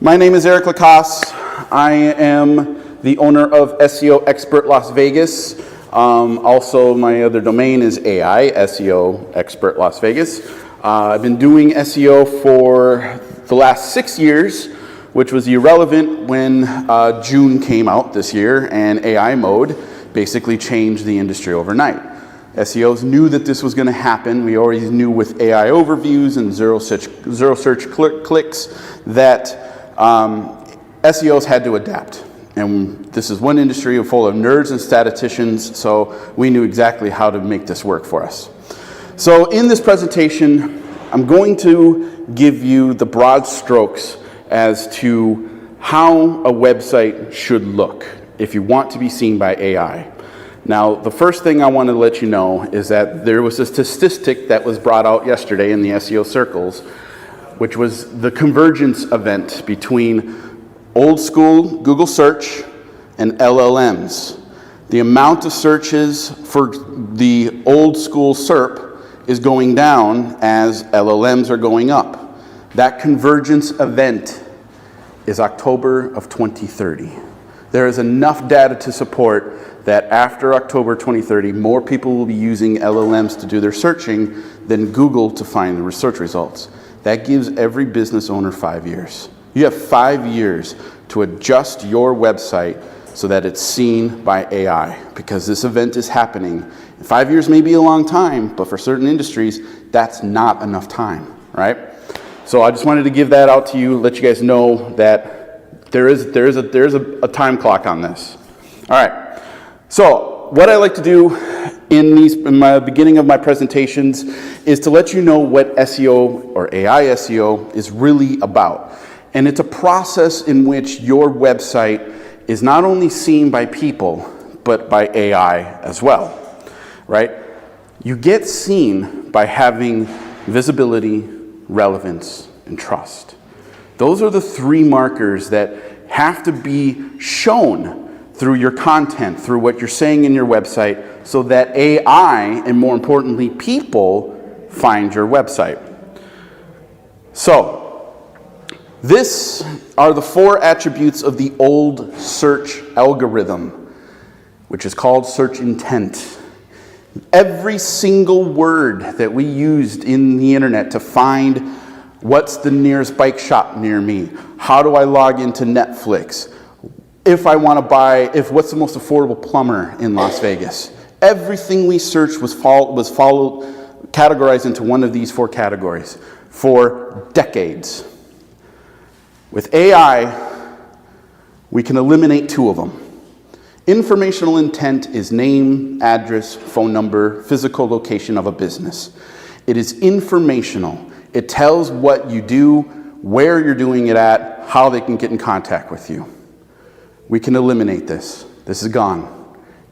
My name is Eric Lacoste. I am the owner of SEO Expert Las Vegas. Also, my other domain is AI, SEO Expert Las Vegas. I've been doing SEO for the last 6 years, which was irrelevant when June came out this year and AI mode basically changed the industry overnight. SEOs knew that this was going to happen. We already knew with AI overviews and zero search clicks that SEOs had to adapt. And this is one industry full of nerds and statisticians, so we knew exactly how to make this work for us. So in this presentation, I'm going to give you the broad strokes as to how a website should look if you want to be seen by AI. Now, the first thing I want to let you know is that there was a statistic that was brought out yesterday in the SEO circles, which was the convergence event between old school Google search and LLMs. The amount of searches for the old school SERP is going down as LLMs are going up. That convergence event is October of 2030. There is enough data to support that after October 2030, more people will be using LLMs to do their searching than Google to find the search results. That gives every business owner 5 years. You have 5 years to adjust your website so that it's seen by AI, because this event is happening. 5 years may be a long time, but for certain industries, that's not enough time, right? So I just wanted to give that out to you, let you guys know that there is a time clock on this. All right. So what I like to do in my beginning of my presentations is to let you know what SEO or AI SEO is really about. And it's a process in which your website is not only seen by people, but by AI as well, right? You get seen by having visibility, relevance, and trust. Those are the three markers that have to be shown through your content, through what you're saying in your website, so that AI, and more importantly, people, find your website. So, these are the 4 attributes of the old search algorithm, which is called search intent. Every single word that we used in the internet to find what's the nearest bike shop near me, how do I log into Netflix, if I want to buy, what's the most affordable plumber in Las Vegas. Everything we searched was categorized into one of these 4 categories for decades. With AI, we can eliminate 2 of them. Informational intent is name, address, phone number, physical location of a business. It is informational. It tells what you do, where you're doing it at, how they can get in contact with you. We can eliminate this. This is gone.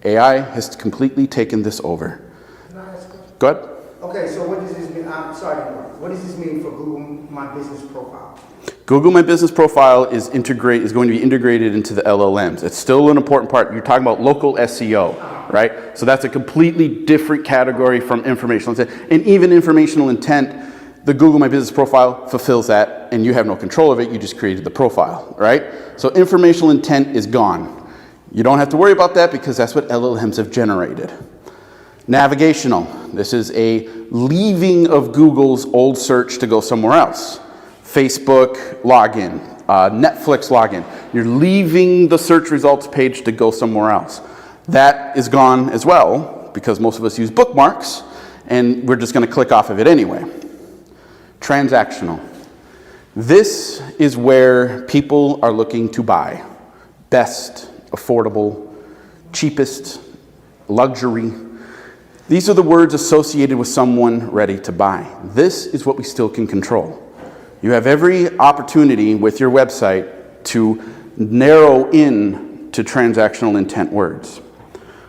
AI has completely taken this over. Can I ask a question? Go ahead. Okay, so what does this mean? I'm sorry to interrupt. What does this mean for Google My Business Profile? Google My Business Profile is going to be integrated into the LLMs. It's still an important part. You're talking about local SEO, right? So that's a completely different category from informational intent. And even informational intent, the Google My Business Profile fulfills that, and you have no control of it. You just created the profile, right? So informational intent is gone. You don't have to worry about that because that's what LLMs have generated. Navigational. This is a leaving of Google's old search to go somewhere else. Facebook login, Netflix login. You're leaving the search results page to go somewhere else. That is gone as well because most of us use bookmarks and we're just going to click off of it anyway. Transactional. This is where people are looking to buy. Best, affordable, cheapest, luxury. These are the words associated with someone ready to buy. This is what we still can control. You have every opportunity with your website to narrow in to transactional intent words.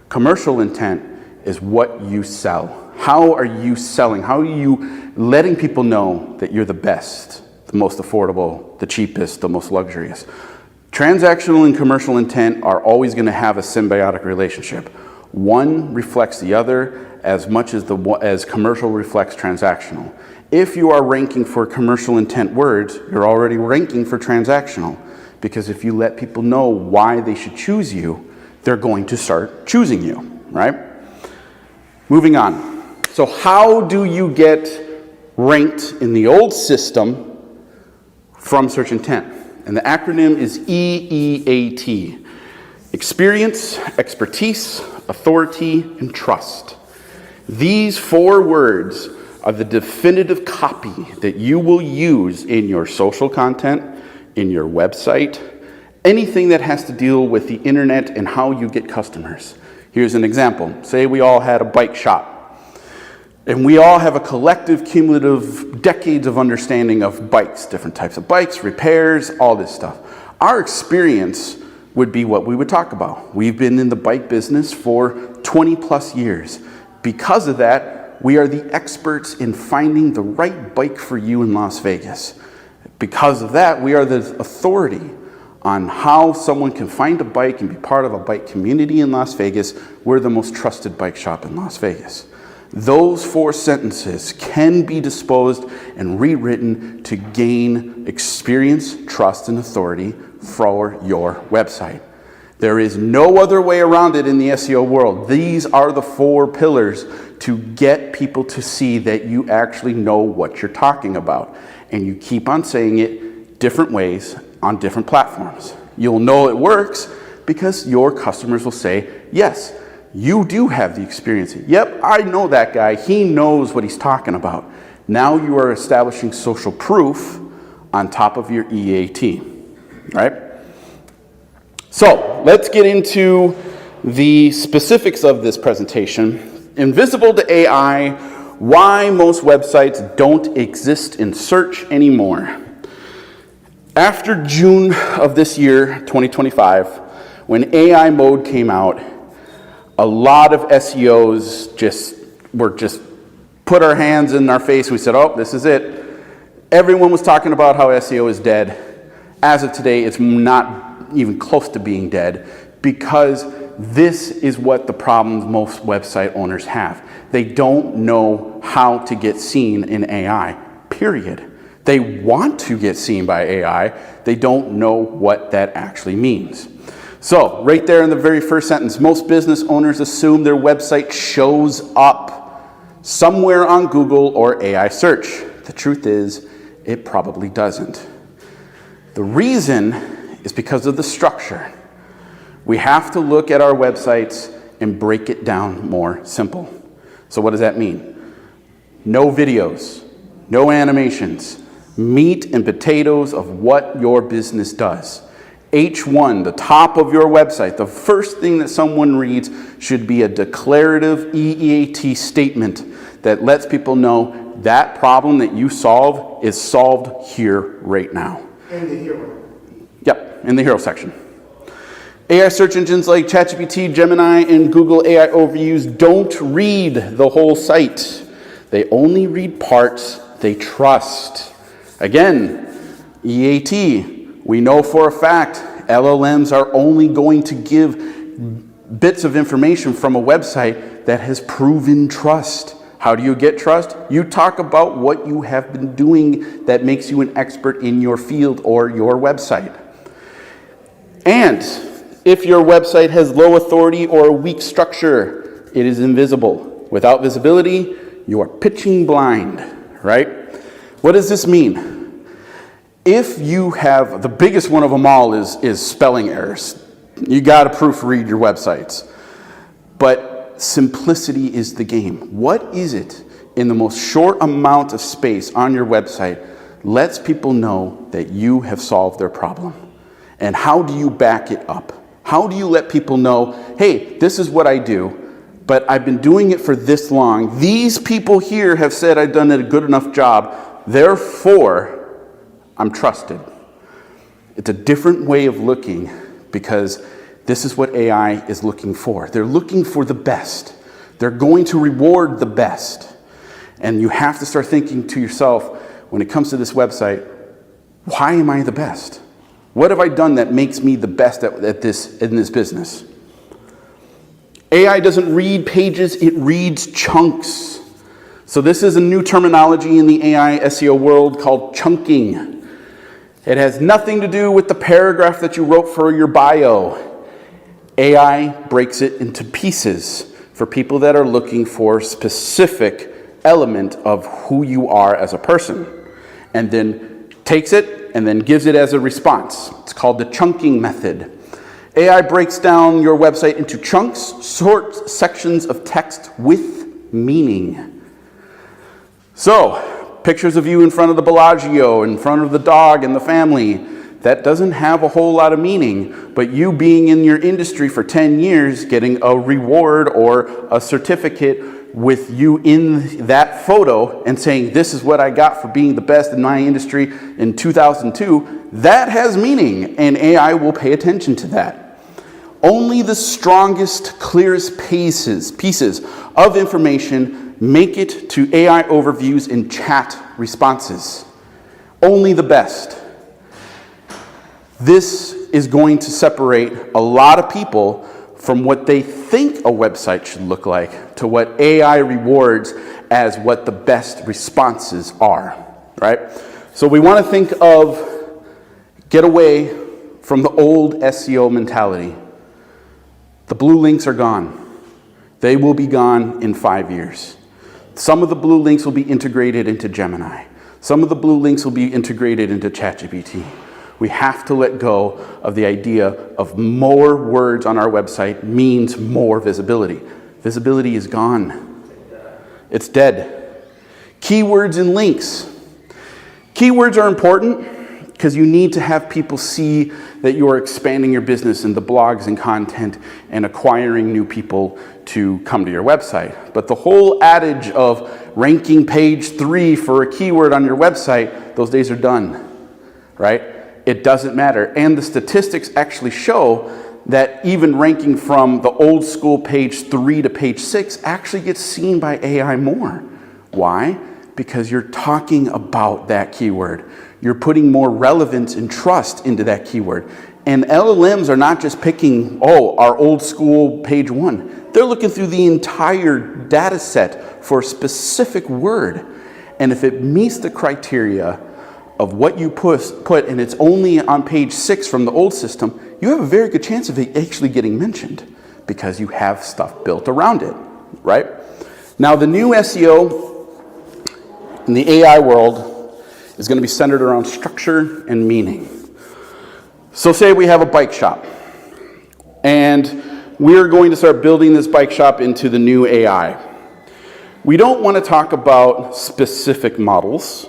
Commercial intent is what you sell. How are you selling? How are you letting people know that you're the best, the most affordable, the cheapest, the most luxurious? Transactional and commercial intent are always going to have a symbiotic relationship. One reflects the other as much as commercial reflects transactional. If you are ranking for commercial intent words, you're already ranking for transactional. Because if you let people know why they should choose you, they're going to start choosing you, right? Moving on. So how do you get ranked in the old system from search intent? And the acronym is EEAT. Experience, expertise, authority, and trust. These 4 words are the definitive copy that you will use in your social content, in your website, anything that has to deal with the internet and how you get customers. Here's an example. Say we all had a bike shop, and we all have a collective, cumulative, decades of understanding of bikes, different types of bikes, repairs, all this stuff. Our experience would be what we would talk about. We've been in the bike business for 20 plus years. Because of that, we are the experts in finding the right bike for you in Las Vegas. Because of that, we are the authority on how someone can find a bike and be part of a bike community in Las Vegas. We're the most trusted bike shop in Las Vegas. Those 4 sentences can be disposed and rewritten to gain experience, trust, and authority for your website. There is no other way around it in the SEO world. These are the 4 pillars to get people to see that you actually know what you're talking about. And you keep on saying it different ways on different platforms. You'll know it works because your customers will say, yes, you do have the experience. Yep, I know that guy. He knows what he's talking about. Now you are establishing social proof on top of your EEAT, right? So let's get into the specifics of this presentation. Invisible to AI, why most websites don't exist in search anymore. After June of this year, 2025, when AI mode came out, a lot of SEOs just put our hands in our face. We said, oh, this is it. Everyone was talking about how SEO is dead. As of today, it's not even close to being dead, because this is what the problems most website owners have. They don't know how to get seen in AI, period. They want to get seen by AI. They don't know what that actually means. So right there in the very first sentence, most business owners assume their website shows up somewhere on Google or AI search. The truth is, it probably doesn't. The reason is because of the structure. We have to look at our websites and break it down more simple. So what does that mean? No videos, no animations, meat and potatoes of what your business does. H1, the top of your website, the first thing that someone reads should be a declarative EEAT statement that lets people know that problem that you solve is solved here right now. In the hero. Yep, in the hero section. AI search engines like ChatGPT, Gemini, and Google AI overviews don't read the whole site. They only read parts they trust. Again, EAT, we know for a fact LLMs are only going to give bits of information from a website that has proven trust. How do you get trust? You talk about what you have been doing that makes you an expert in your field or your website. And if your website has low authority or a weak structure, it is invisible. Without visibility, you are pitching blind, right? What does this mean? If you have, the biggest one of them all is spelling errors. You got to proofread your websites. But simplicity is the game. What is it in the most short amount of space on your website lets people know that you have solved their problem? And how do you back it up? How do you let people know, hey, this is what I do, but I've been doing it for this long. These people here have said I've done a good enough job, therefore I'm trusted. It's a different way of looking, because this is what AI is looking for. They're looking for the best. They're going to reward the best. And you have to start thinking to yourself, when it comes to this website, why am I the best? What have I done that makes me the best at this in this business? AI doesn't read pages, it reads chunks. So this is a new terminology in the AI SEO world called chunking. It has nothing to do with the paragraph that you wrote for your bio. AI breaks it into pieces for people that are looking for a specific element of who you are as a person, and then takes it and then gives it as a response. It's called the chunking method. AI breaks down your website into chunks, sorts sections of text with meaning. So, pictures of you in front of the Bellagio, in front of the dog and the family, that doesn't have a whole lot of meaning, but you being in your industry for 10 years, getting a reward or a certificate with you in that photo and saying, this is what I got for being the best in my industry in 2002, that has meaning, and AI will pay attention to that. Only the strongest, clearest pieces of information make it to AI overviews and chat responses. Only the best. This is going to separate a lot of people from what they think a website should look like to what AI rewards as what the best responses are, right? So we want to think of, get away from the old SEO mentality. The blue links are gone. They will be gone in 5 years. Some of the blue links will be integrated into Gemini. Some of the blue links will be integrated into ChatGPT. We have to let go of the idea of more words on our website means more visibility. Visibility is gone. It's dead. Keywords and links. Keywords are important because you need to have people see that you are expanding your business in the blogs and content and acquiring new people to come to your website. But the whole adage of ranking page 3 for a keyword on your website, those days are done, right? It doesn't matter. And the statistics actually show that even ranking from the old school page 3 to page 6 actually gets seen by AI more. Why? Because you're talking about that keyword. You're putting more relevance and trust into that keyword. And LLMs are not just picking, our old school page 1. They're looking through the entire data set for a specific word. And if it meets the criteria of what you put and it's only on page 6 from the old system, you have a very good chance of it actually getting mentioned because you have stuff built around it, right? Now, the new SEO in the AI world is going to be centered around structure and meaning. So say we have a bike shop, and we're going to start building this bike shop into the new AI. We don't want to talk about specific models.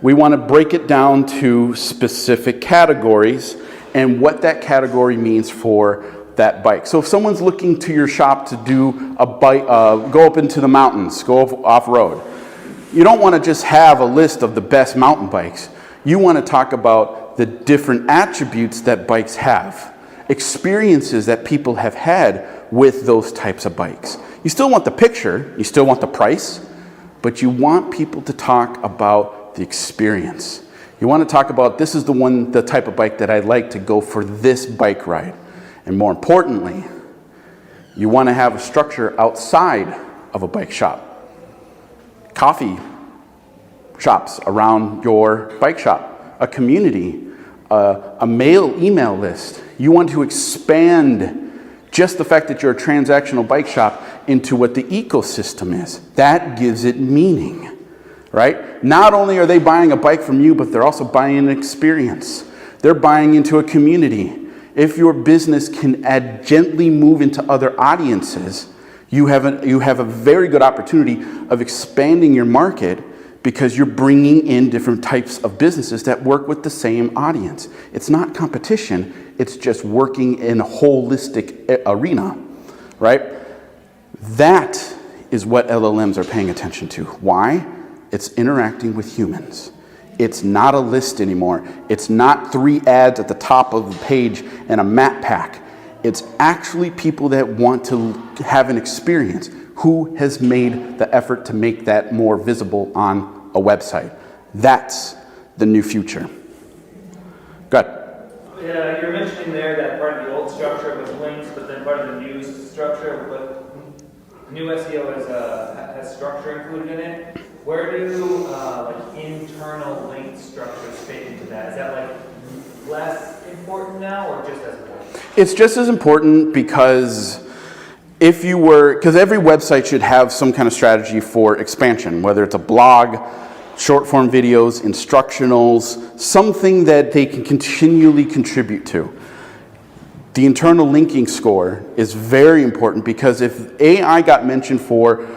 We want to break it down to specific categories and what that category means for that bike. So if someone's looking to your shop to do a bike, go up into the mountains, go off-road, you don't want to just have a list of the best mountain bikes. You want to talk about the different attributes that bikes have, experiences that people have had with those types of bikes. You still want the picture, you still want the price, but you want people to talk about the experience. You want to talk about, this is the type of bike that I like to go for this bike ride. And more importantly, you want to have a structure outside of a bike shop. Coffee shops around your bike shop, a community, a email list. You want to expand just the fact that you're a transactional bike shop into what the ecosystem is. That gives it meaning. Right? Not only are they buying a bike from you, but they're also buying an experience. They're buying into a community. If your business can gently move into other audiences, you have a very good opportunity of expanding your market because you're bringing in different types of businesses that work with the same audience. It's not competition. It's just working in a holistic arena, right? That is what LLMs are paying attention to. Why? It's interacting with humans. It's not a list anymore. It's not 3 ads at the top of the page and a map pack. It's actually people that want to have an experience. Who has made the effort to make that more visible on a website? That's the new future. Good. Yeah, you're mentioning there that part of the old structure was links, but then part of the new structure, but new SEO has structure included in it. Where do like internal link structures fit into that? Is that like less important now or just as important? It's just as important because because every website should have some kind of strategy for expansion, whether it's a blog, short form videos, instructionals, something that they can continually contribute to. The internal linking score is very important because if AI got mentioned for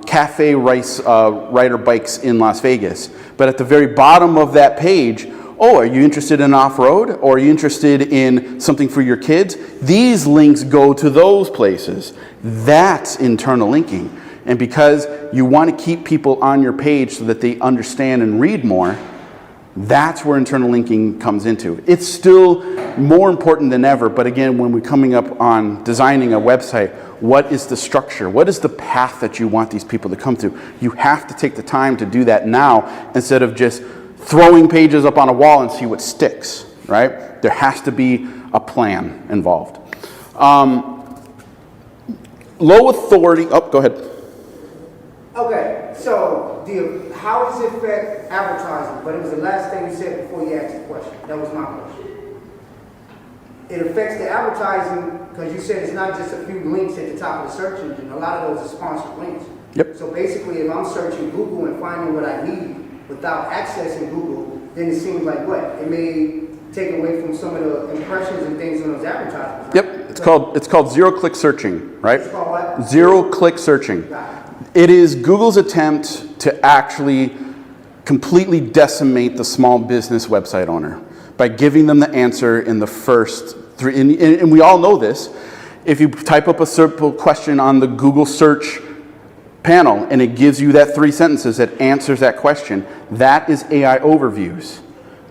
cafe rider bikes in Las Vegas, but at the very bottom of that page, oh, are you interested in off-road? Or are you interested in something for your kids? These links go to those places. That's internal linking. And because you want to keep people on your page so that they understand and read more, that's where internal linking comes into. It's still more important than ever, but again, when we're coming up on designing a website, what is the structure? What is the path that you want these people to come to? You have to take the time to do that now instead of just throwing pages up on a wall and see what sticks, right? There has to be a plan involved. Low authority, oh, go ahead. Okay, so how does it affect advertising? But it was the last thing you said before you asked the question. That was my question. It affects the advertising because you said it's not just a few links at the top of the search engine. A lot of those are sponsored links. Yep. So basically, if I'm searching Google and finding what I need without accessing Google, then it seems like what? It may take away from some of the impressions and things on those advertisements. Right? Yep, it's called zero-click searching, right? It's called what? Zero-click searching. Got it. It is Google's attempt to actually completely decimate the small business website owner by giving them the answer in the first three. And we all know this. If you type up a simple question on the Google search panel and it gives you that 3 sentences that answers that question, that is AI overviews.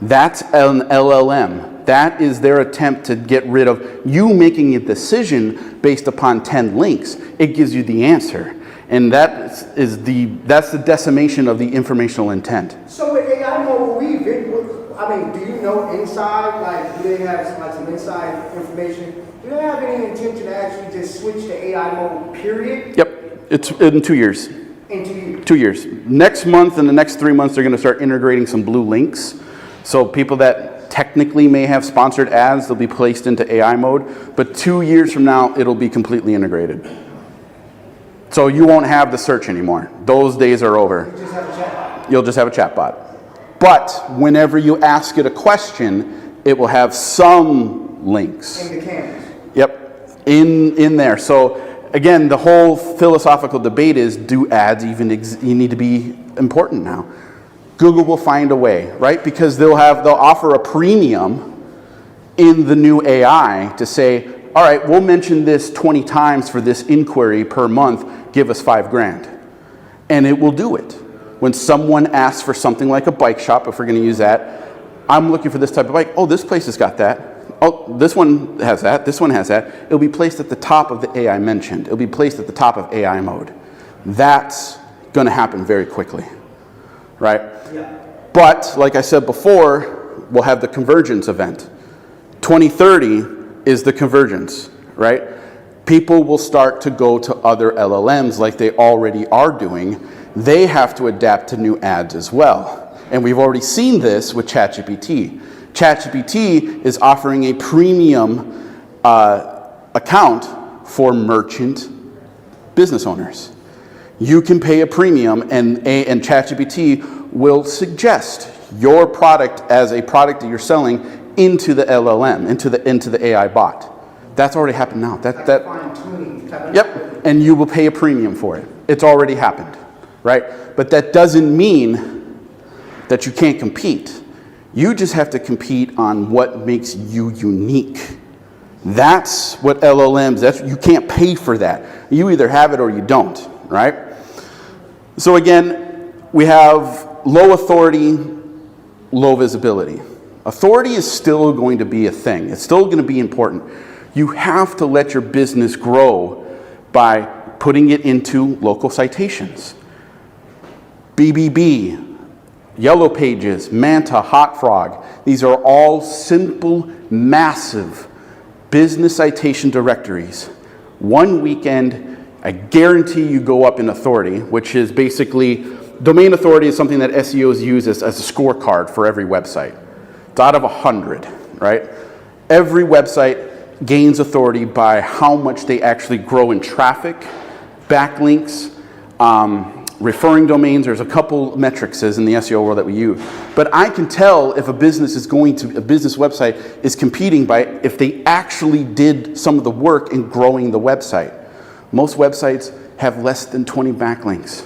That's an LLM. That is their attempt to get rid of you making a decision based upon 10 links. It gives you the answer. And that's the decimation of the informational intent. So with AI mode, do you know inside, like, do they have some inside information? Do they have any intention to actually just switch to AI mode, period? Yep, it's in 2 years. In 2 years? 2 years. Next month and the next 3 months, they're going to start integrating some blue links. So people that technically may have sponsored ads, they'll be placed into AI mode. But 2 years from now, it'll be completely integrated. So you won't have the search anymore. Those days are over. You just have a chatbot. You'll just have a chatbot. But whenever you ask it a question, it will have some links. In the canvas. Yep, in there. So again, the whole philosophical debate is, do ads even you need to be important now? Google will find a way, right? Because they'll offer a premium in the new AI to say, all right, we'll mention this 20 times for this inquiry per month, give us $5,000. And it will do it. When someone asks for something like a bike shop, if we're going to use that, I'm looking for this type of bike. Oh, this place has got that. Oh, this one has that. This one has that. It'll be placed at the top of the AI mentioned. It'll be placed at the top of AI mode. That's going to happen very quickly, right? Yeah. But like I said before, we'll have the convergence event. 2030 is the convergence, right? People will start to go to other LLMs like they already are doing. They have to adapt to new ads as well. And we've already seen this with ChatGPT. ChatGPT is offering a premium account for merchant business owners. You can pay a premium and ChatGPT will suggest your product as a product that you're selling into the LLM, into the AI bot. That's already happened now. Fine-tuning type of. Yep, and you will pay a premium for it. It's already happened, right? But that doesn't mean that you can't compete. You just have to compete on what makes you unique. That's what LLMs, you can't pay for that. You either have it or you don't, right? So again, we have low authority, low visibility. Authority is still going to be a thing. It's still going to be important. You have to let your business grow by putting it into local citations. BBB, Yellow Pages, Manta, Hot Frog. These are all simple, massive business citation directories. One weekend, I guarantee you go up in authority, which is basically domain authority is something that SEOs use as a scorecard for every website. It's out of 100, right? Every website gains authority by how much they actually grow in traffic, backlinks, referring domains. There's a couple metrics in the SEO world that we use. But I can tell if a business website is competing by if they actually did some of the work in growing the website. Most websites have less than 20 backlinks.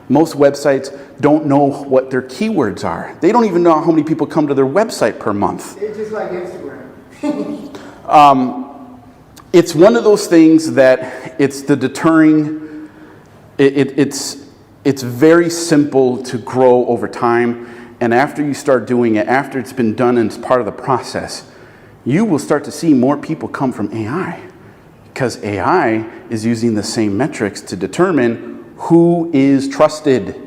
Most websites don't know what their keywords are. They don't even know how many people come to their website per month. It's just like Instagram. It's one of those things that it's the deterring, it's very simple to grow over time, and after you start doing it, after it's been done and it's part of the process, you will start to see more people come from AI, because AI is using the same metrics to determine who is trusted.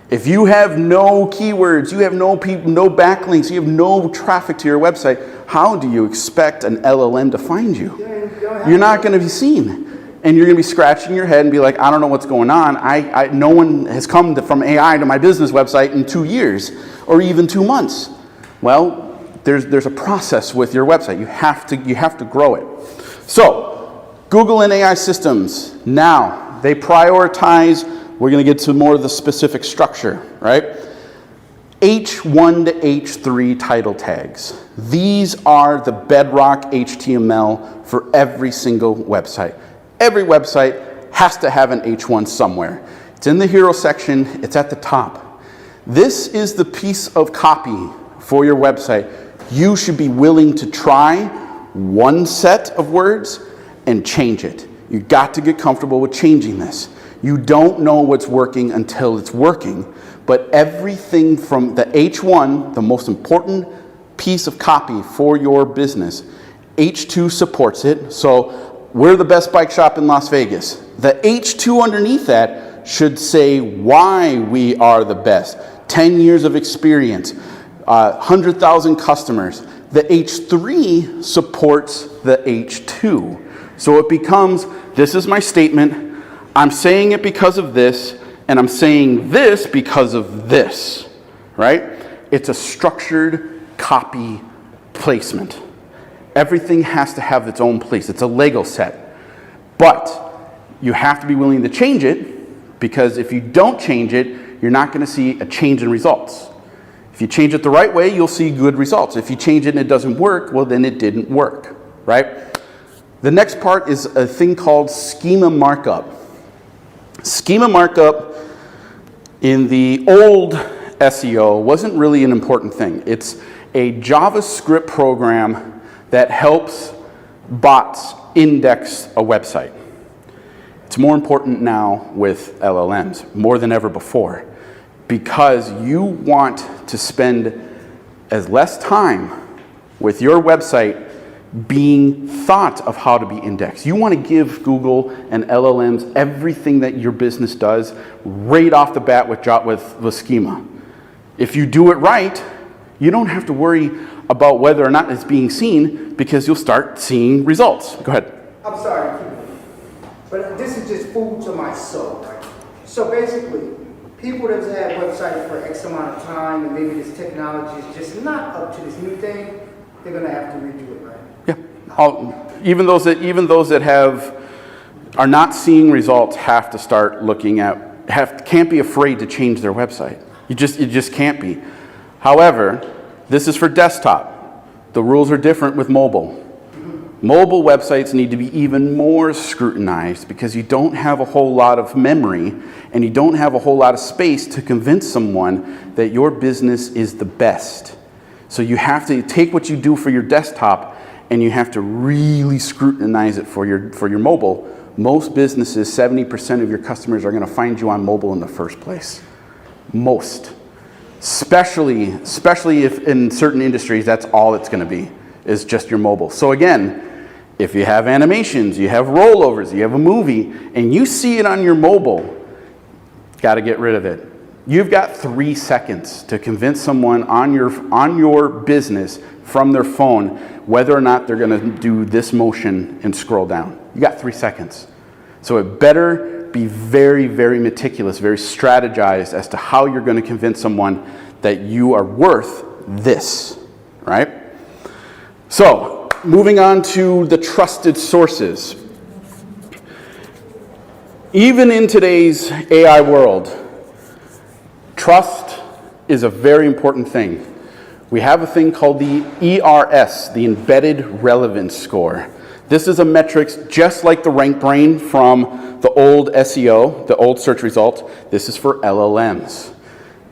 If you have no keywords, you have no backlinks, you have no traffic to your website, how do you expect an LLM to find you? You're not going to be seen. And you're going to be scratching your head and be like, I don't know what's going on. No one has come from AI to my business website in 2 years or even 2 months. Well, there's a process with your website. You have to grow it. So, Google and AI systems, now, they prioritize. We're going to get to more of the specific structure, right? H1 to H3 title tags. These are the bedrock HTML for every single website. Every website has to have an H1 somewhere. It's in the hero section, it's at the top. This is the piece of copy for your website. You should be willing to try one set of words and change it. You got to get comfortable with changing this. You don't know what's working until it's working, but everything from the H1, the most important piece of copy for your business, H2 supports it. So we're the best bike shop in Las Vegas. The H2 underneath that should say why we are the best. 10 years of experience, 100,000 customers. The H3 supports the H2. So it becomes, this is my statement, I'm saying it because of this, and I'm saying this because of this, right? It's a structured copy placement. Everything has to have its own place. It's a Lego set. But you have to be willing to change it, because if you don't change it, you're not going to see a change in results. If you change it the right way, you'll see good results. If you change it and it doesn't work, well, then it didn't work, right? The next part is a thing called schema markup. Schema markup in the old SEO wasn't really an important thing. It's a JavaScript program that helps bots index a website. It's more important now with LLMs, more than ever before, because you want to spend as less time with your website being thought of how to be indexed. You want to give Google and LLMs everything that your business does right off the bat with schema. If you do it right, you don't have to worry about whether or not it's being seen, because you'll start seeing results. Go ahead. I'm sorry, but this is just food to my soul, right? So basically, people that have had websites for X amount of time, and maybe this technology is just not up to this new thing, they're going to have to redo it, right? Yeah. Even those that are not seeing results have to start looking at, can't be afraid to change their website. You just can't be. However, this is for desktop. The rules are different with mobile. Mobile websites need to be even more scrutinized, because you don't have a whole lot of memory and you don't have a whole lot of space to convince someone that your business is the best. So you have to take what you do for your desktop and you have to really scrutinize it for your mobile. Most businesses, 70% of your customers are going to find you on mobile in the first place. Most. Especially if in certain industries, that's all it's going to be, is just your mobile. So again, if you have animations, you have rollovers, you have a movie, and you see it on your mobile, got to get rid of it. You've got 3 seconds to convince someone on your business from their phone whether or not they're going to do this motion and scroll down. You got 3 seconds. So it better be very, very meticulous, very strategized as to how you're going to convince someone that you are worth this, right? So, moving on to the trusted sources. Even in today's AI world, trust is a very important thing. We have a thing called the ERS, the Embedded Relevance Score. This is a metric just like the rank brain from the old SEO, the old search result. This is for LLMs.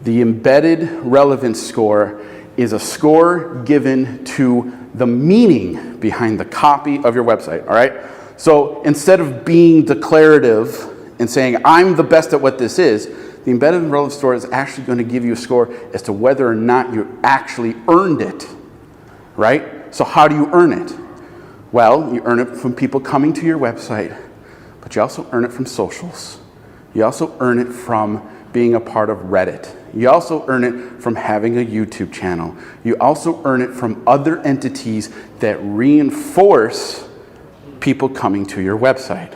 The Embedded Relevance Score is a score given to the meaning behind the copy of your website, all right? So instead of being declarative and saying, I'm the best at what this is, the Embedded Relevance Score is actually going to give you a score as to whether or not you actually earned it, right? So how do you earn it? Well, you earn it from people coming to your website, but you also earn it from socials. You also earn it from being a part of Reddit. You also earn it from having a YouTube channel. You also earn it from other entities that reinforce people coming to your website.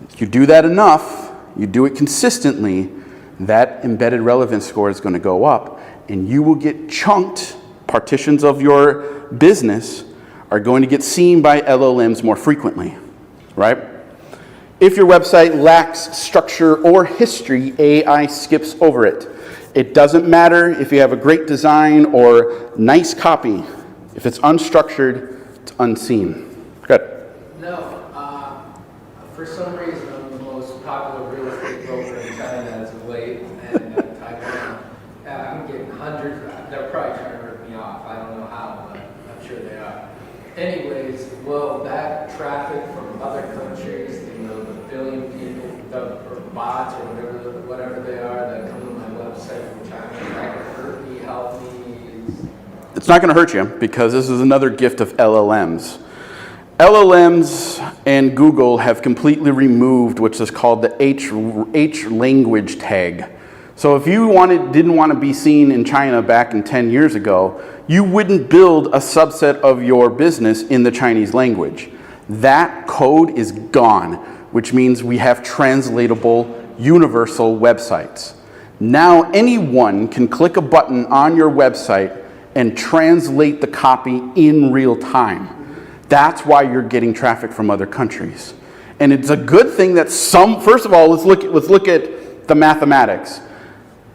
If you do that enough, you do it consistently, that embedded relevance score is going to go up, and you will get chunked. Partitions of your business are going to get seen by LLMs more frequently, right? If your website lacks structure or history, AI skips over it. It doesn't matter if you have a great design or nice copy. If it's unstructured, it's unseen. Good. No. For some reason, I'm the most popular real estate broker in China as of late, and Taiwan. I'm getting hundreds. They're probably trying to rip me off. I don't know how, but I'm sure they are. Anyways, will that traffic from other countries, the billion people, or bots, or whatever they are that come to my website from China, is that going to hurt me, help me? It's not going to hurt you because this is another gift of LLMs. LLMs and Google have completely removed what's is called the H language tag. So if you didn't want to be seen in China back in 10 years ago, you wouldn't build a subset of your business in the Chinese language. That code is gone, which means we have translatable universal websites. Now anyone can click a button on your website and translate the copy in real time. That's why you're getting traffic from other countries. And it's a good thing that first of all, let's look at the mathematics.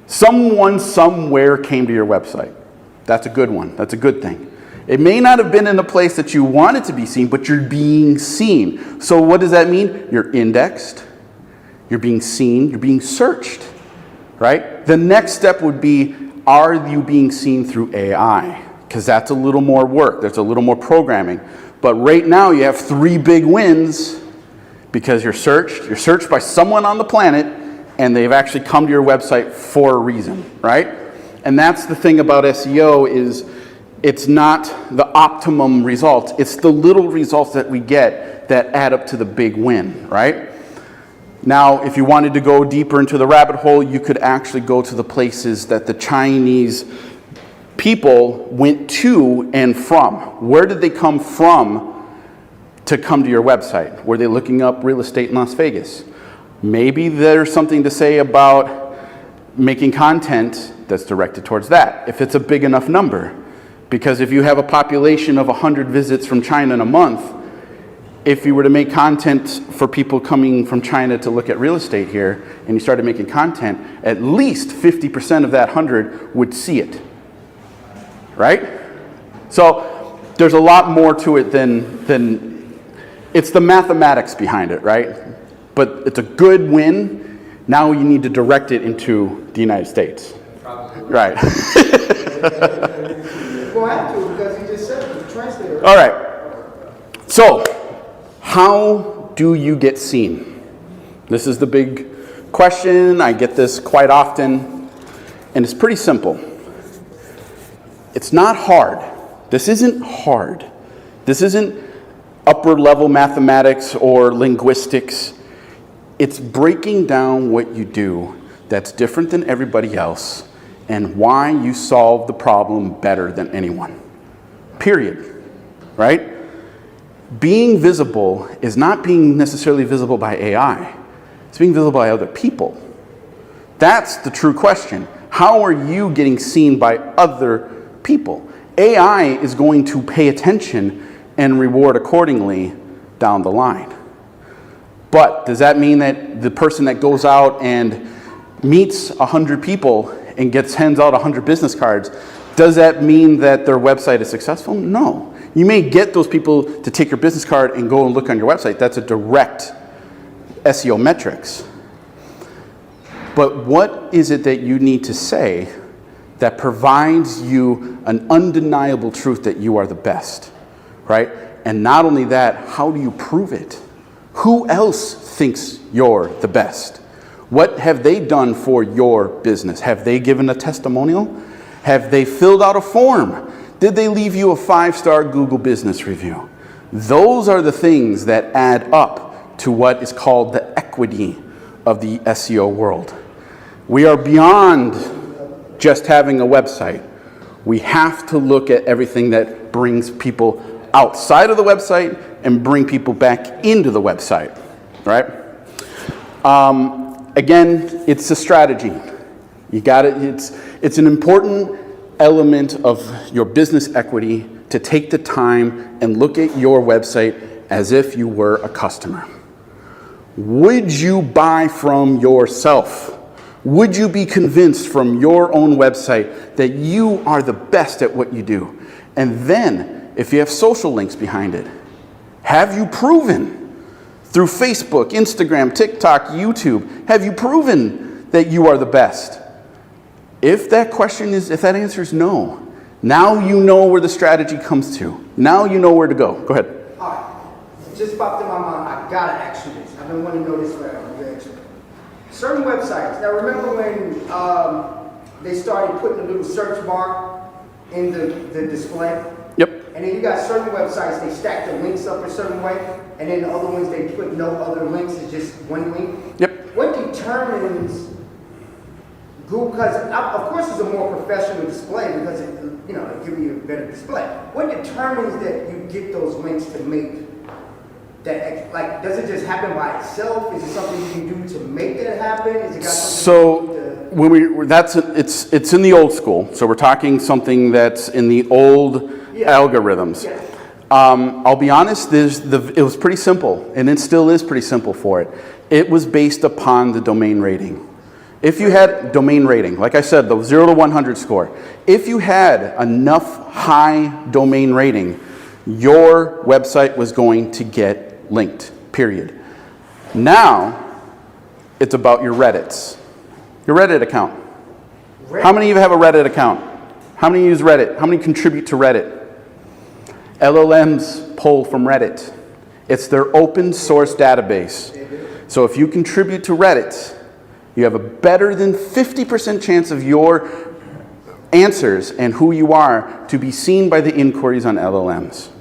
Someone somewhere came to your website. That's a good one. That's a good thing. It may not have been in the place that you wanted to be seen, but you're being seen. So what does that mean? You're indexed, you're being seen, you're being searched, right? The next step would be, are you being seen through AI? Because that's a little more work. There's a little more programming. But right now you have 3 big wins because you're searched by someone on the planet, and they've actually come to your website for a reason, right? And that's the thing about SEO is it's not the optimum results. It's the little results that we get that add up to the big win, right? Now, if you wanted to go deeper into the rabbit hole, you could actually go to the places that the Chinese people went to and from. Where did they come from to come to your website? Were they looking up real estate in Las Vegas? Maybe there's something to say about making content that's directed towards that, if it's a big enough number. Because if you have a population of 100 visits from China in a month, if you were to make content for people coming from China to look at real estate here, and you started making content, at least 50% of that 100 would see it. Right? So there's a lot more to it than it's the mathematics behind it, right? But it's a good win. Now you need to direct it into the United States. Probably. Right. Well, I have to because he just said it, the translator. All right. So, how do you get seen? This is the big question. I get this quite often, and it's pretty simple. It's not hard. This isn't hard. This isn't upper level mathematics or linguistics. It's breaking down what you do that's different than everybody else and why you solve the problem better than anyone. Period. Right? Being visible is not being necessarily visible by AI. It's being visible by other people. That's the true question. How are you getting seen by other people? AI is going to pay attention and reward accordingly down the line. But does that mean that the person that goes out and meets 100 people and hands out 100 business cards, does that mean that their website is successful? No. You may get those people to take your business card and go and look on your website. That's a direct SEO metrics. But what is it that you need to say that provides you an undeniable truth that you are the best, right? And not only that, how do you prove it? Who else thinks you're the best? What have they done for your business? Have they given a testimonial? Have they filled out a form? Did they leave you a 5-star Google business review? Those are the things that add up to what is called the equity of the SEO world. We are beyond just having a website. We have to look at everything that brings people outside of the website and bring people back into the website, right? Again, it's a strategy. You got it. It's an important element of your business equity to take the time and look at your website as if you were a customer. Would you buy from yourself? Would you be convinced from your own website that you are the best at what you do? And then, if you have social links behind it, have you proven through Facebook, Instagram, TikTok, YouTube, have you proven that you are the best? If that answer is no, now you know where the strategy comes to. Now you know where to go. Go ahead. All right. It just popped in my mind. I gotta ask you this. I've been wanting to know this forever. Certain websites. Now remember when they started putting a little search bar in the display? Yep. And then you got certain websites, they stack the links up a certain way, and then the other ones, they put no other links, it's just one link. Yep. What determines Google, because of course it's a more professional display because it gives you a better display. What determines that you get those links to make that, like, does it just happen by itself? Is it something you can do to make that happen? Is it got something it's in the old school. So we're talking something that's in the old algorithms. Yeah. I'll be honest, it was pretty simple, and it still is pretty simple for it. It was based upon the domain rating. If you had domain rating, like I said, the 0 to 100 score, if you had enough high domain rating, your website was going to get linked, period. Now, it's about your Reddits. Your Reddit account. How many of you have a Reddit account? How many use Reddit? How many contribute to Reddit? LLMs pull from Reddit. It's their open source database. So if you contribute to Reddit, you have a better than 50% chance of your answers and who you are to be seen by the inquiries on LLMs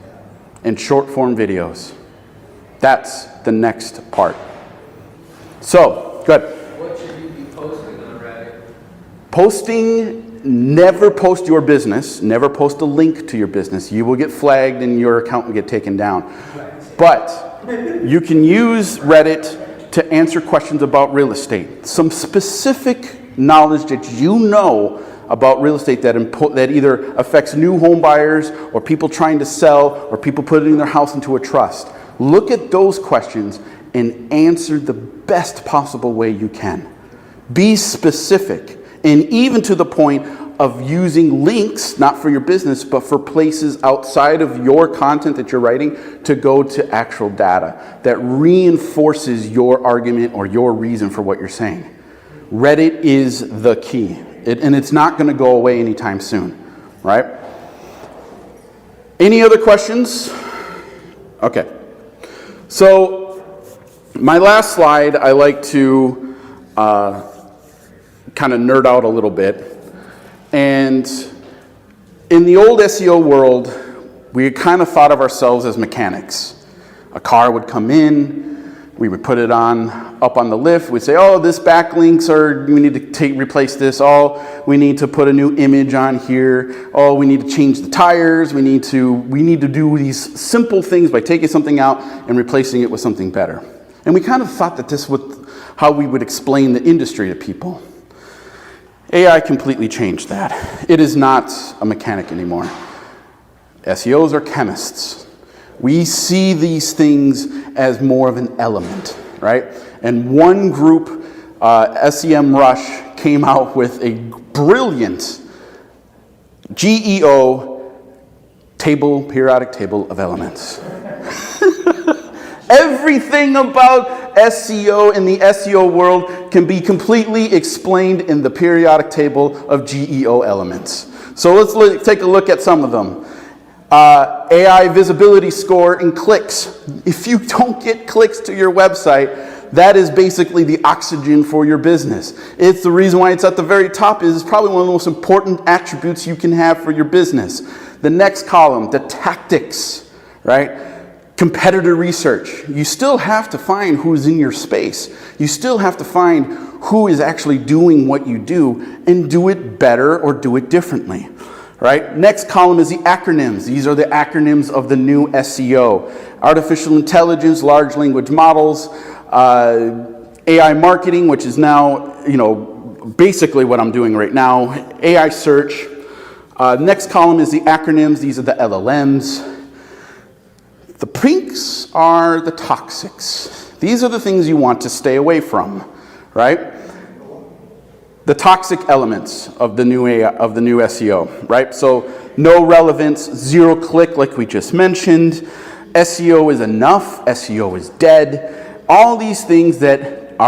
and short form videos. That's the next part. So, good. What should you be posting on Reddit? Never post your business. Never post a link to your business. You will get flagged and your account will get taken down. But you can use Reddit to answer questions about real estate. Some specific knowledge that you know about real estate that either affects new home buyers or people trying to sell or people putting their house into a trust. Look at those questions and answer the best possible way you can. Be specific, and even to the point of using links, not for your business, but for places outside of your content that you're writing to go to actual data that reinforces your argument or your reason for what you're saying. Reddit is the key, and it's not going to go away anytime soon, right? Any other questions? Okay. So my last slide, I like to kind of nerd out a little bit. And in the old SEO world, we kind of thought of ourselves as mechanics. A car would come in, we would put it up on the lift, we'd say, oh, this backlinks, or we need to replace this, oh, we need to put a new image on here, oh, we need to change the tires, we need to do these simple things by taking something out and replacing it with something better. And we kind of thought that this how we would explain the industry to people. AI completely changed that. It is not a mechanic anymore. SEOs are chemists. We see these things as more of an element, right? And one group, SEM Rush, came out with a brilliant GEO periodic table of elements. Everything about SEO in the SEO world can be completely explained in the periodic table of GEO elements. So let's take a look at some of them. AI visibility score and clicks. If you don't get clicks to your website, that is basically the oxygen for your business. It's the reason why it's at the very top. It's probably one of the most important attributes you can have for your business. The next column, the tactics, right? Competitor research. You still have to find who's in your space. You still have to find who is actually doing what you do and do it better or do it differently. Right? Next column is the acronyms. These are the acronyms of the new SEO. Artificial intelligence, large language models, AI marketing, which is now, basically what I'm doing right now, AI search. Next column is the acronyms. These are the LLMs. The pinks are the toxics. These are the things you want to stay away from, right? The toxic elements of the new SEO, right? So no relevance, zero click, like we just mentioned. SEO is enough. SEO is dead. All these things that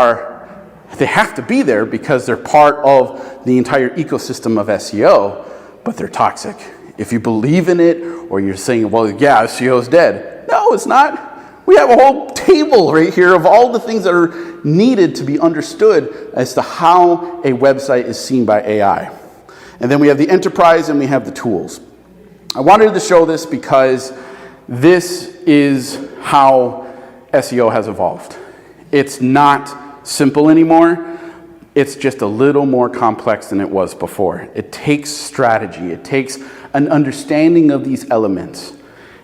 they have to be there because they're part of the entire ecosystem of SEO, but they're toxic. If you believe in it, or you're saying, well, yeah, SEO is dead. No, it's not. We have a whole table right here of all the things that are needed to be understood as to how a website is seen by AI. And then we have the enterprise and we have the tools. I wanted to show this because this is how SEO has evolved. It's not simple anymore. It's just a little more complex than it was before. It takes strategy. It takes an understanding of these elements.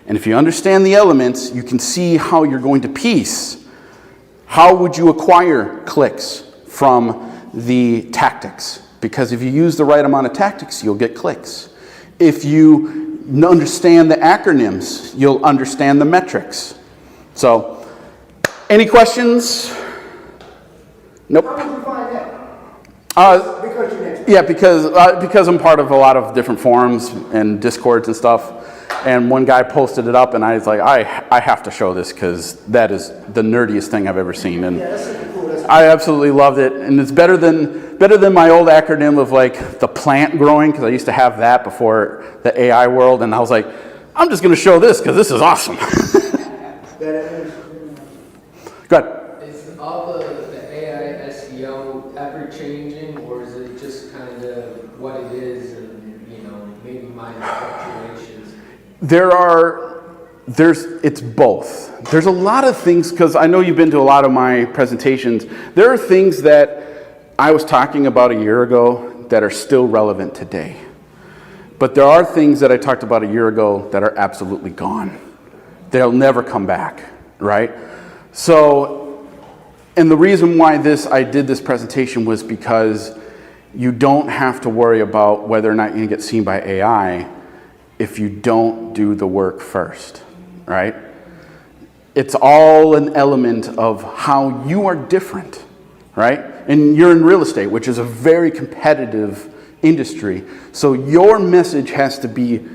And if you understand the elements, you can see how you're going to piece. How would you acquire clicks from the tactics? Because if you use the right amount of tactics, you'll get clicks. If you understand the acronyms, you'll understand the metrics. So, any questions? Nope. How did you find that? Because you're next. Yeah, because I'm part of a lot of different forums and Discords and stuff. And one guy posted it up, and I was like, I have to show this because that is the nerdiest thing I've ever seen. And Yeah, that's super cool. I absolutely loved it, and it's better than my old acronym of like the plant growing, because I used to have that before the AI world, and I was like, I'm just going to show this because this is awesome. Go ahead. Is all the AI SEO ever changing, or is it just kind of what it is, and maybe minor fluctuations? It's both. There's a lot of things, because I know you've been to a lot of my presentations. There are things that I was talking about a year ago that are still relevant today. But there are things that I talked about a year ago that are absolutely gone. They'll never come back, right? So, and the reason why I did this presentation was because you don't have to worry about whether or not you're going to get seen by AI if you don't do the work first, right? It's all an element of how you are different, right? And you're in real estate, which is a very competitive industry. So your message has to be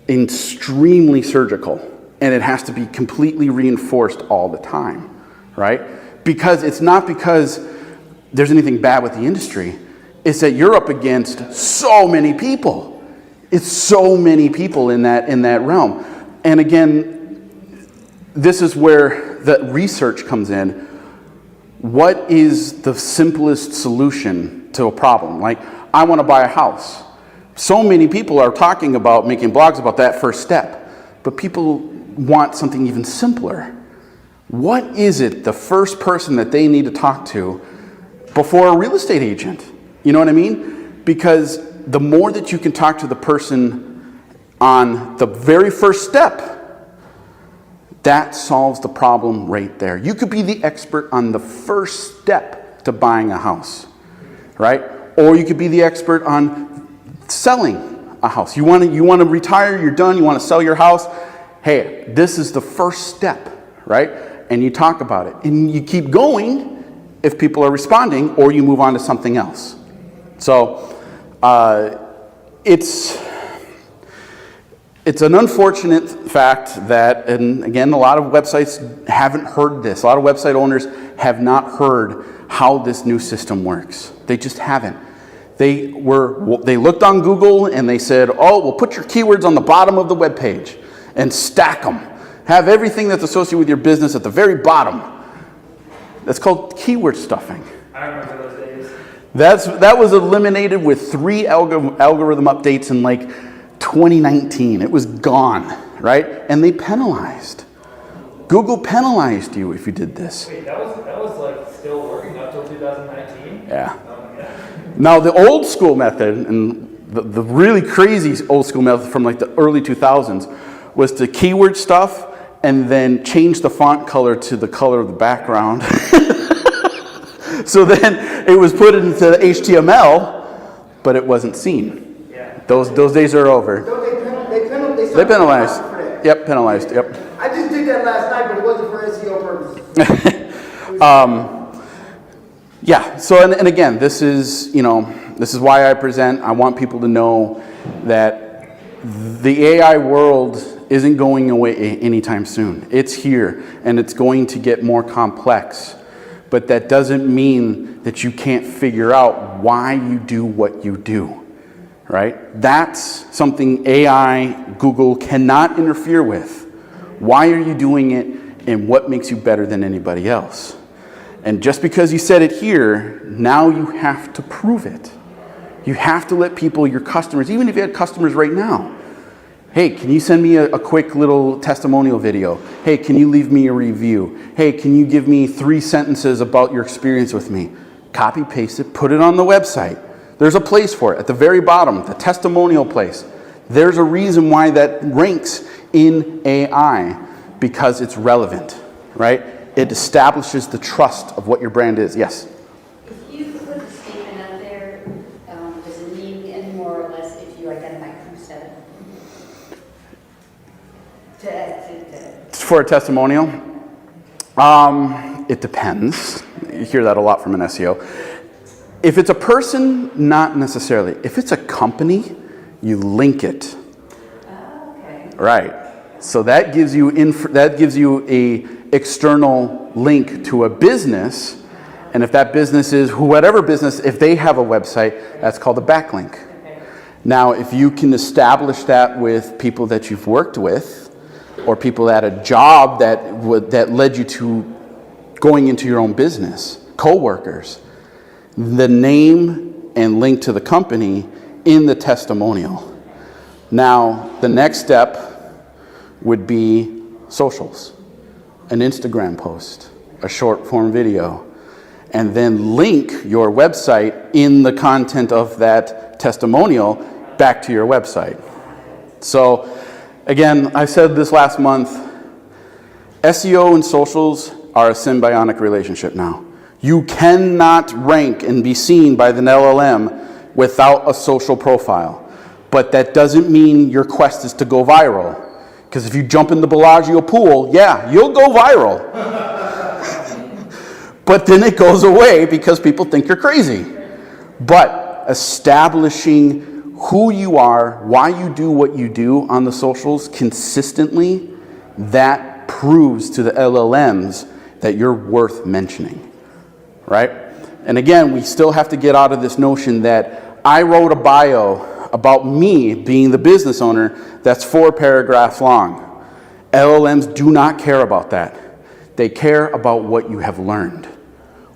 extremely surgical, and it has to be completely reinforced all the time, right? Because it's not because there's anything bad with the industry. It's that you're up against so many people. It's so many people in that realm. And again, this is where the research comes in. What is the simplest solution to a problem? Like, I want to buy a house. So many people are talking about making blogs about that first step, but people want something even simpler. What is it, the first person that they need to talk to before a real estate agent? You know what I mean? Because the more that you can talk to the person on the very first step, that solves the problem right there. You could be the expert on the first step to buying a house, right? Or you could be the expert on selling a house. You want to retire, you're done, you want to sell your house. Hey, this is the first step, right? And you talk about it. And you keep going if people are responding, or you move on to something else. So it's an unfortunate fact that, and again, a lot of websites haven't heard this. A lot of website owners have not heard how this new system works. They just haven't. They looked on Google and they said, oh, well, put your keywords on the bottom of the web page and stack them. Have everything that's associated with your business at the very bottom. That's called keyword stuffing. I remember those days. That was eliminated with 3 algorithm updates in like 2019. It was gone, right? And they penalized. Google penalized you if you did this. Wait, that was like still working up till 2019? Yeah. Oh my God. Now the old school method, and the really crazy old school method from like the early 2000s, was to keyword stuff and then change the font color to the color of the background. So then it was put into HTML, but it wasn't seen. Yeah. Those days are over. They penalized. Yep, penalized. Yep. I just did that last night, but it wasn't for SEO purposes. Yeah. So and again, this is why I present. I want people to know that the AI world isn't going away anytime soon. It's here, and it's going to get more complex. But that doesn't mean that you can't figure out why you do what you do, right? That's something AI, Google cannot interfere with. Why are you doing it, and what makes you better than anybody else? And just because you said it here, now you have to prove it. You have to let people, your customers, even if you had customers right now, hey, can you send me a quick little testimonial video? Hey, can you leave me a review? Hey, can you give me 3 sentences about your experience with me? Copy, paste it, put it on the website. There's a place for it at the very bottom, the testimonial place. There's a reason why that ranks in AI, because it's relevant, right? It establishes the trust of what your brand is. Yes? If you put a statement out there, does it mean any more or less if you identify who said it? For a testimonial? It depends. You hear that a lot from an SEO. If it's a person, not necessarily. If it's a company, you link it. Okay. Right. So that gives you a external link to a business, and if that business is whatever business, if they have a website, that's called a backlink. Okay. Now, if you can establish that with people that you've worked with, or people at a job that led you to going into your own business, co-workers, the name and link to the company in the testimonial. Now, the next step would be socials, an Instagram post, a short form video, and then link your website in the content of that testimonial back to your website. So again, I said this last month, SEO and socials are a symbiotic relationship now. You cannot rank and be seen by the LLM without a social profile. But that doesn't mean your quest is to go viral. Because if you jump in the Bellagio pool, yeah, you'll go viral. But then it goes away because people think you're crazy. But establishing who you are, why you do what you do on the socials consistently, that proves to the LLMs that you're worth mentioning, right? And again, we still have to get out of this notion that I wrote a bio about me being the business owner that's 4 paragraphs long. LLMs do not care about that. They care about what you have learned.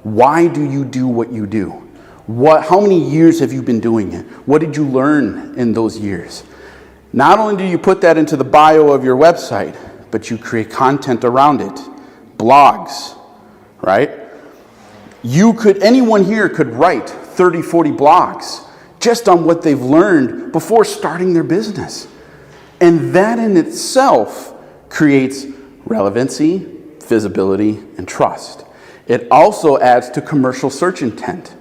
Why do you do what you do? How many years have you been doing it? What did you learn in those years? Not only do you put that into the bio of your website, but you create content around it. Blogs, right? Anyone here could write 30, 40 blogs just on what they've learned before starting their business. And that in itself creates relevancy, visibility, and trust. It also adds to commercial search intent,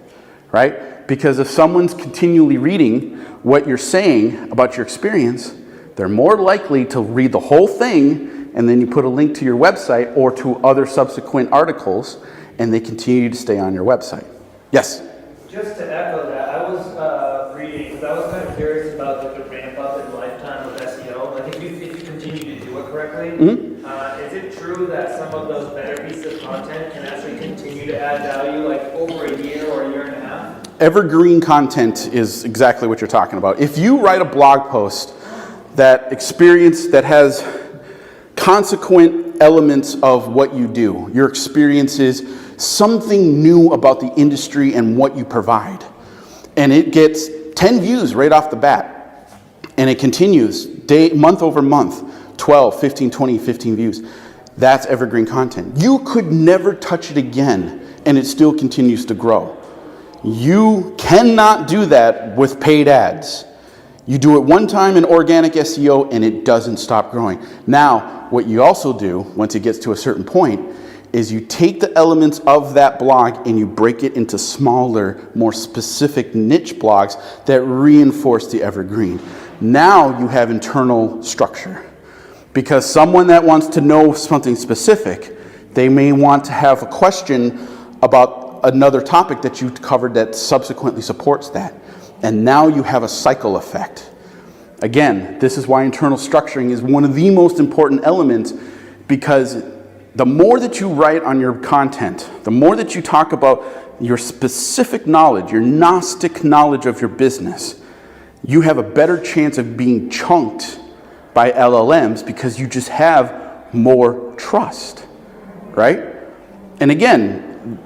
right? Because if someone's continually reading what you're saying about your experience, they're more likely to read the whole thing, and then you put a link to your website or to other subsequent articles, and they continue to stay on your website. Yes? Just to echo that, I was reading, because I was kind of curious about like, the ramp up in lifetime of SEO. Like if you continue to do it correctly, is it true that some of those better pieces of content can actually continue to add value like over a year or a year and a half? Evergreen content is exactly what you're talking about. If you write a blog post that has consequent elements of what you do, your experience is something new about the industry and what you provide, and it gets 10 views right off the bat, and it continues month over month, 12, 15, 20, 15 views, that's evergreen content. You could never touch it again, and it still continues to grow. You cannot do that with paid ads. You do it one time in organic SEO and it doesn't stop growing. Now, what you also do, once it gets to a certain point, is you take the elements of that blog and you break it into smaller, more specific niche blogs that reinforce the evergreen. Now you have internal structure. Because someone that wants to know something specific, they may want to have a question about another topic that you covered that subsequently supports that. And now you have a cycle effect. Again, this is why internal structuring is one of the most important elements, because the more that you write on your content, the more that you talk about your specific knowledge, your Gnostic knowledge of your business, you have a better chance of being chunked by LLMs because you just have more trust, right? And again,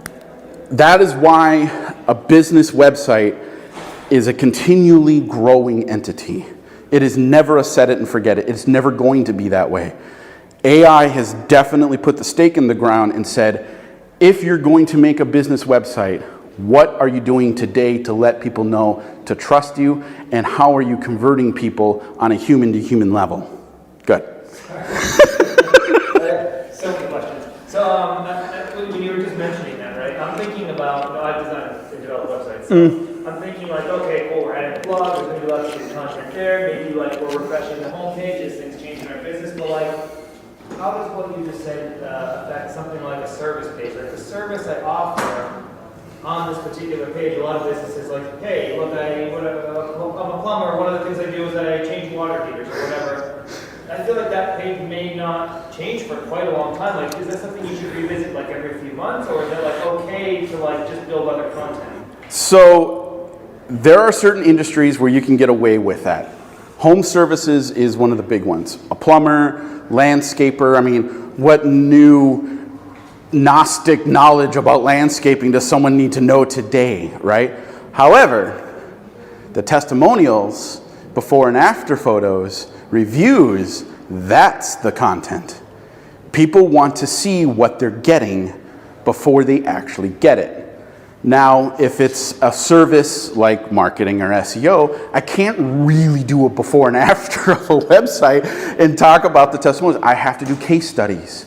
that is why a business website is a continually growing entity. It is never a set it and forget it. It's never going to be that way. AI has definitely put the stake in the ground and said, if you're going to make a business website, what are you doing today to let people know to trust you, and how are you converting people on a human-to-human level? Good. So many questions. So when you were just mentioning that, right? I'm thinking about, I design and develop websites. So I'm thinking like, okay, cool, we're adding a blog, there's going to be lots of good content there. Maybe like we're refreshing the homepage as things change in our business. But like, how does what you just said affect something like a service page? Like the service I offer on this particular page, a lot of businesses like, hey, look, I'm a plumber. One of the things I do is I change water heaters or whatever. I feel like that page may not change for quite a long time. Like, is that something you should revisit like every few months, or is it like okay to like just build other content? So there are certain industries where you can get away with that. Home services is one of the big ones. A plumber, landscaper. I mean, what new Gnostic knowledge about landscaping does someone need to know today, right? However, the testimonials, before and after photos, reviews, that's the content. People want to see what they're getting before they actually get it. Now, if it's a service like marketing or SEO, I can't really do a before and after of a website and talk about the testimonials. I have to do case studies.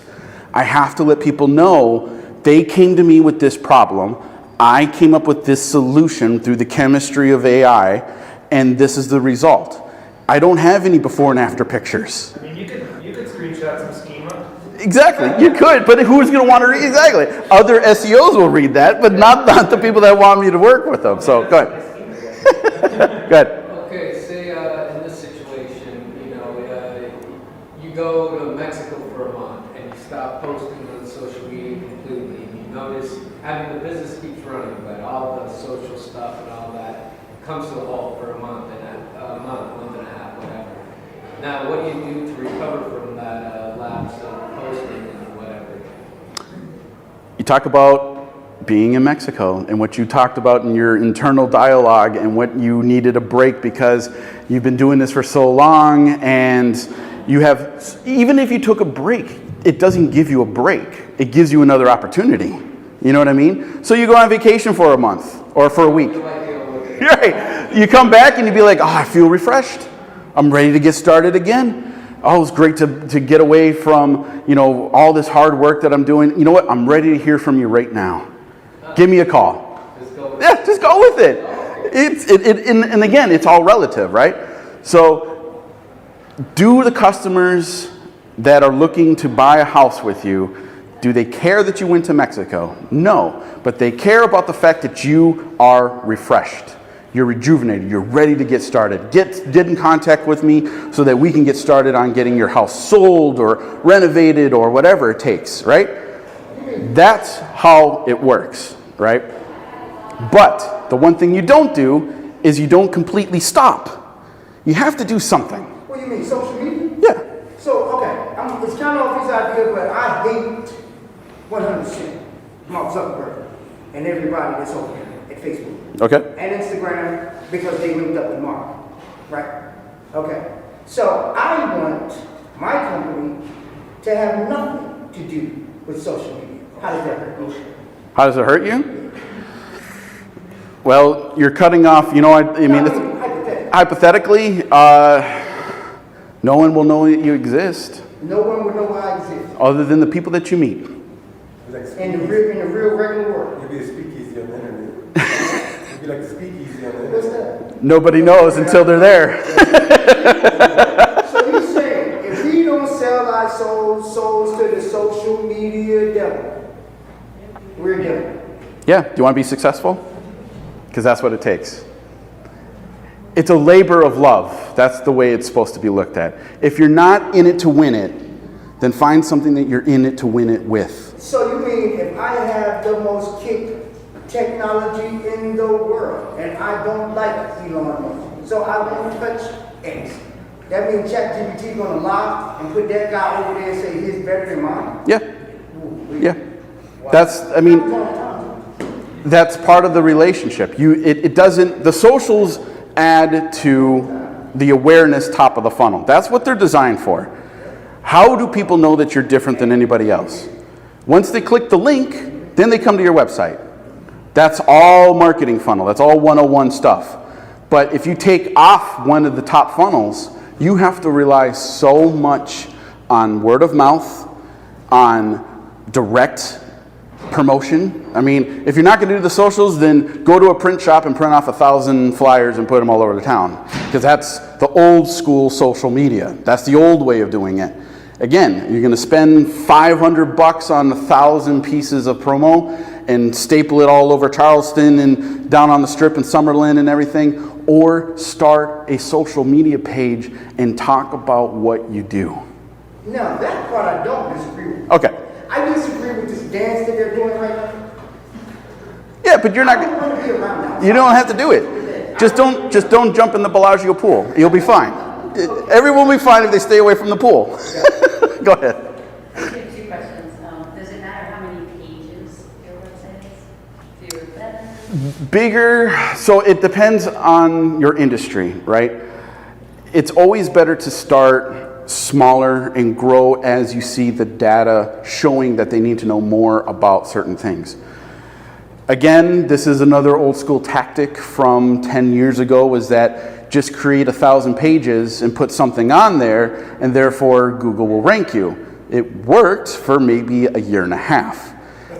I have to let people know they came to me with this problem. I came up with this solution through the chemistry of AI, and this is the result. I don't have any before and after pictures. I mean, you could screenshot some schema. Exactly, you could, but who's going to want to read? Exactly. Other SEOs will read that, but not the people that want me to work with them. So, go ahead. Go ahead. Okay, say in this situation, you go to Mexico for a month and you stop posting on social media completely, and you notice, the business keeps running, but all the social stuff and all that comes to a halt for a month and a half, whatever. Now, what do you do to recover from that lapse of posting and whatever? You talk about being in Mexico and what you talked about in your internal dialogue and what you needed a break because you've been doing this for so long, and you have, even if you took a break, it doesn't give you a break. It gives you another opportunity. You know what I mean? So you go on vacation for a month or for a week. Right. You come back and you be like, oh, I feel refreshed. I'm ready to get started again. Oh, it's great to get away from, all this hard work that I'm doing. You know what? I'm ready to hear from you right now. Give me a call. Yeah, just go with it. And again, it's all relative, right? So, do the customers that are looking to buy a house with you, do they care that you went to Mexico? No, but they care about the fact that you are refreshed. You're rejuvenated. You're ready to get started. Get in contact with me so that we can get started on getting your house sold or renovated or whatever it takes, right? That's how it works, right? But the one thing you don't do is you don't completely stop. You have to do something. What do you mean, social media? Yeah. So, okay, it's kind of off his idea, but I hate 100% Mark Zuckerberg and everybody that's over here at Facebook. Okay. And Instagram, because they linked up with Mark, right? Okay. So I want my company to have nothing to do with social media. How does that hurt me? How does it hurt you? Well, you're cutting off, hypothetically, no one will know that you exist. No one would know I exist. Other than the people that you meet. In the real regular world. You'd be a speakeasy on the internet. You'd be like a speakeasy on the internet. What's that? Nobody knows until they're there. So you saying, if we don't sell our souls to the social media devil, we're done. Yeah, do you want to be successful? Because that's what it takes. It's a labor of love. That's the way it's supposed to be looked at. If you're not in it to win it, then find something that you're in it to win it with. So you mean if I have the most kick technology in the world and I don't like Elon Musk, so I won't touch X, that means ChatGPT gonna lie and put that guy over there and say he's better than mine? Yeah. Ooh, Yeah. wow. That's part of the relationship. It doesn't, the socials add to the awareness top of the funnel. That's what they're designed for. How do people know that you're different than anybody else? Once they click the link, then they come to your website. That's all marketing funnel. That's all 101 stuff. But if you take off one of the top funnels, you have to rely so much on word of mouth, on direct promotion. I mean, if you're not going to do the socials, then go to a print shop and print off 1,000 flyers and put them all over the town. Because that's the old school social media. That's the old way of doing it. Again, you're going to spend $500 on 1,000 pieces of promo and staple it all over Charleston and down on the Strip in Summerlin and everything, or start a social media page and talk about what you do. Now, that part I don't disagree with. Okay. I disagree with this dance that they're doing right now. Yeah, but you're I not. don't want to be around that. You don't have to do it. Just don't jump in the Bellagio pool. You'll be fine. Everyone will be fine if they stay away from the pool. Go ahead. I have two questions. Does it matter how many pages your website is? To your business? Bigger, so it depends on your industry, right? It's always better to start smaller and grow as you see the data showing that they need to know more about certain things. Again, this is another old school tactic from 10 years ago, was that just create 1,000 pages and put something on there, and therefore Google will rank you. It worked for maybe a year and a half.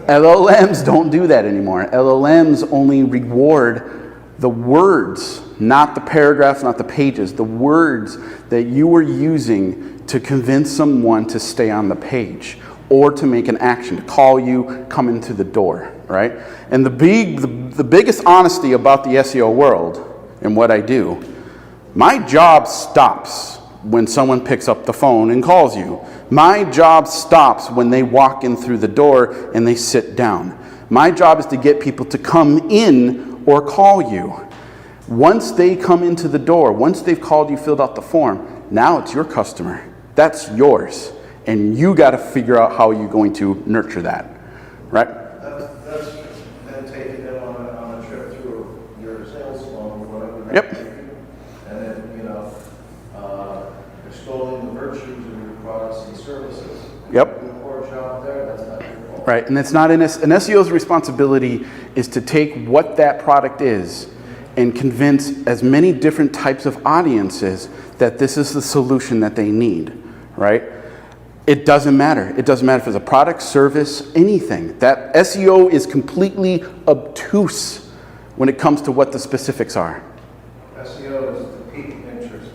LLMs don't do that anymore. LLMs only reward the words, not the paragraphs, not the pages, the words that you were using to convince someone to stay on the page or to make an action, to call you, come into the door, right? And the biggest honesty about the SEO world and what I do, my job stops when someone picks up the phone and calls you. My job stops when they walk in through the door and they sit down. My job is to get people to come in or call you. Once they come into the door, once they've called you, filled out the form, now it's your customer. That's yours. And you got to figure out how you're going to nurture that, right? That's then taking them on a trip through your sales funnel or whatever. Yep. And then, extolling the virtues of your products and services. Yep. Do a poor job there, that's not your fault. Right, and it's not an SEO's responsibility is to take what that product is and convince as many different types of audiences that this is the solution that they need, right? It doesn't matter. It doesn't matter if it's a product, service, anything. That SEO is completely obtuse when it comes to what the specifics are. SEO is to pique interest.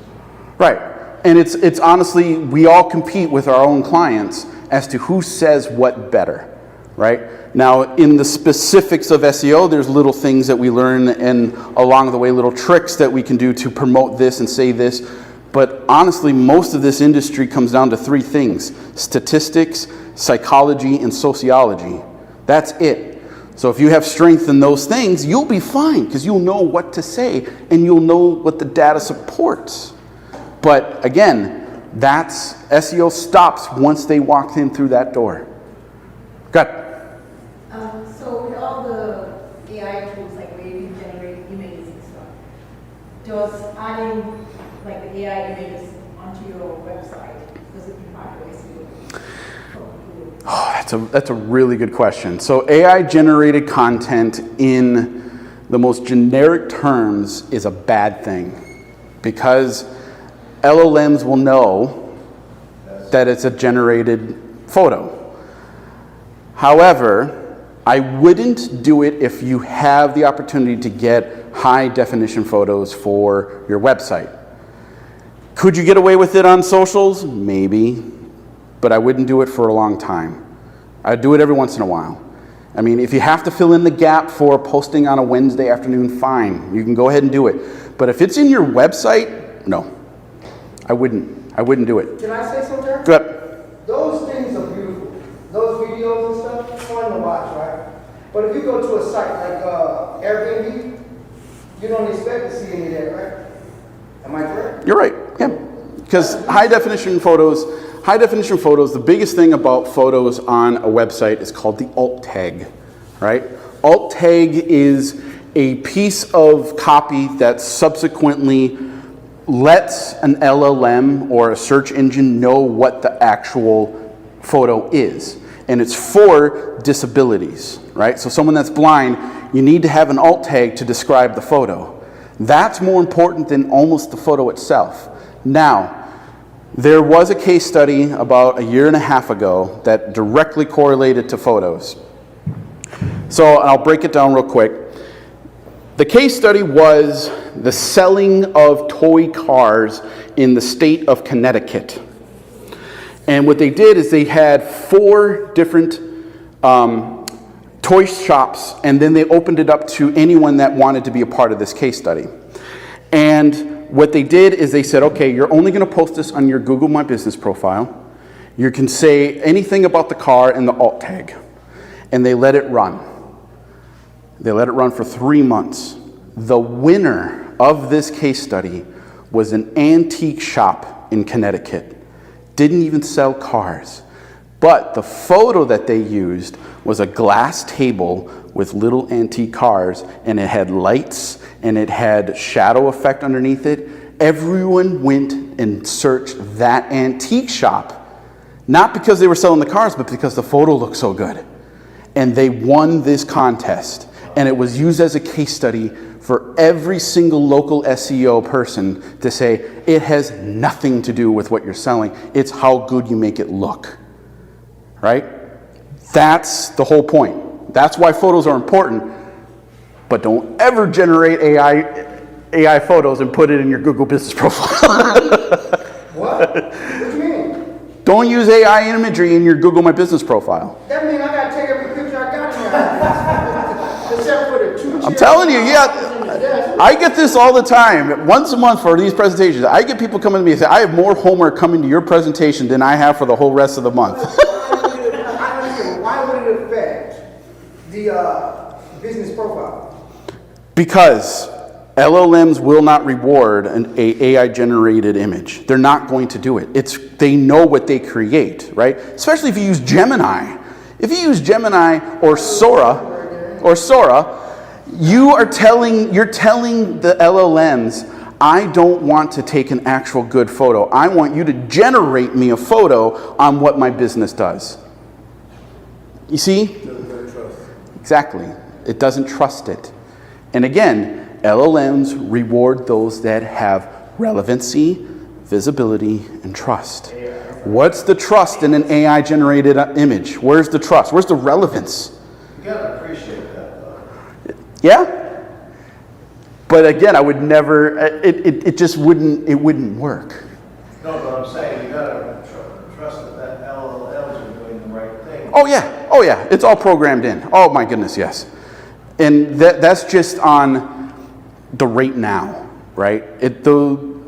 Right. And it's honestly, we all compete with our own clients as to who says what better, right? Now, in the specifics of SEO, there's little things that we learn, and along the way, little tricks that we can do to promote this and say this. But honestly, most of this industry comes down to three things: statistics, psychology, and sociology. That's it. So if you have strength in those things, you'll be fine, because you'll know what to say and you'll know what the data supports. But again, that's SEO stops once they walk in through that door. Good. So with all the AI tools, like where you can generate images and stuff, does adding like the AI images onto your website, does it impact your SEO? Oh, that's a really good question. So AI generated content in the most generic terms is a bad thing, because LLMs will know that it's a generated photo. However, I wouldn't do it if you have the opportunity to get high definition photos for your website. Could you get away with it on socials? Maybe, but I wouldn't do it for a long time. I'd do it every once in a while. I mean, if you have to fill in the gap for posting on a Wednesday afternoon, fine. You can go ahead and do it. But if it's in your website, no. I wouldn't do it. Can I say something? Good. Those things are beautiful. Those videos and stuff, fun to watch, right? But if you go to a site like Airbnb, you don't expect to see any of that, right? Am I correct? You're right, yeah. Because high definition photos, the biggest thing about photos on a website is called the alt tag, right? Alt tag is a piece of copy that subsequently lets an LLM or a search engine know what the actual photo is. And it's for disabilities, right? So someone that's blind, you need to have an alt tag to describe the photo. That's more important than almost the photo itself. Now, there was a case study about 1.5 years ago that directly correlated to photos. So I'll break it down real quick. The case study was the selling of toy cars in the state of Connecticut. And what they did is they had 4 different toy shops, and then they opened it up to anyone that wanted to be a part of this case study. And what they did is they said, okay, you're only going to post this on your Google My Business profile. You can say anything about the car in the alt tag. And they let it run. They let it run for 3 months. The winner of this case study was an antique shop in Connecticut. Didn't even sell cars. But the photo that they used was a glass table with little antique cars, and it had lights, and it had shadow effect underneath it. Everyone went and searched that antique shop, not because they were selling the cars, but because the photo looked so good. And they won this contest. And it was used as a case study for every single local SEO person to say, it has nothing to do with what you're selling. It's how good you make it look, right? That's the whole point. That's why photos are important, but don't ever generate AI photos and put it in your Google Business profile. What? What do you mean? Don't use AI imagery in your Google My Business profile. That means I gotta take every picture I got in there. Except for the 2 chairs. I'm telling you, yeah. I get this all the time. Once a month for these presentations, I get people coming to me and say, I have more homework coming to your presentation than I have for the whole rest of the month. Why would it affect the business profile? Because LLMs will not reward an AI generated image. They're not going to do it. They know what they create, right? Especially if you use Gemini. If you use Gemini or Sora, you're telling the LLMs, I don't want to take an actual good photo. I want you to generate me a photo on what my business does. You see? Exactly. It doesn't trust it. And again, LLMs reward those that have relevancy, visibility, and trust. What's the trust in an AI generated image? Where's the trust? Where's the relevance? You gotta appreciate that, though. Yeah? But again, I would never, it just wouldn't, it wouldn't work. No, but I'm saying you gotta trust that LLMs are doing the right thing. Oh yeah, it's all programmed in. Oh my goodness, yes. And that's just on the right now, right?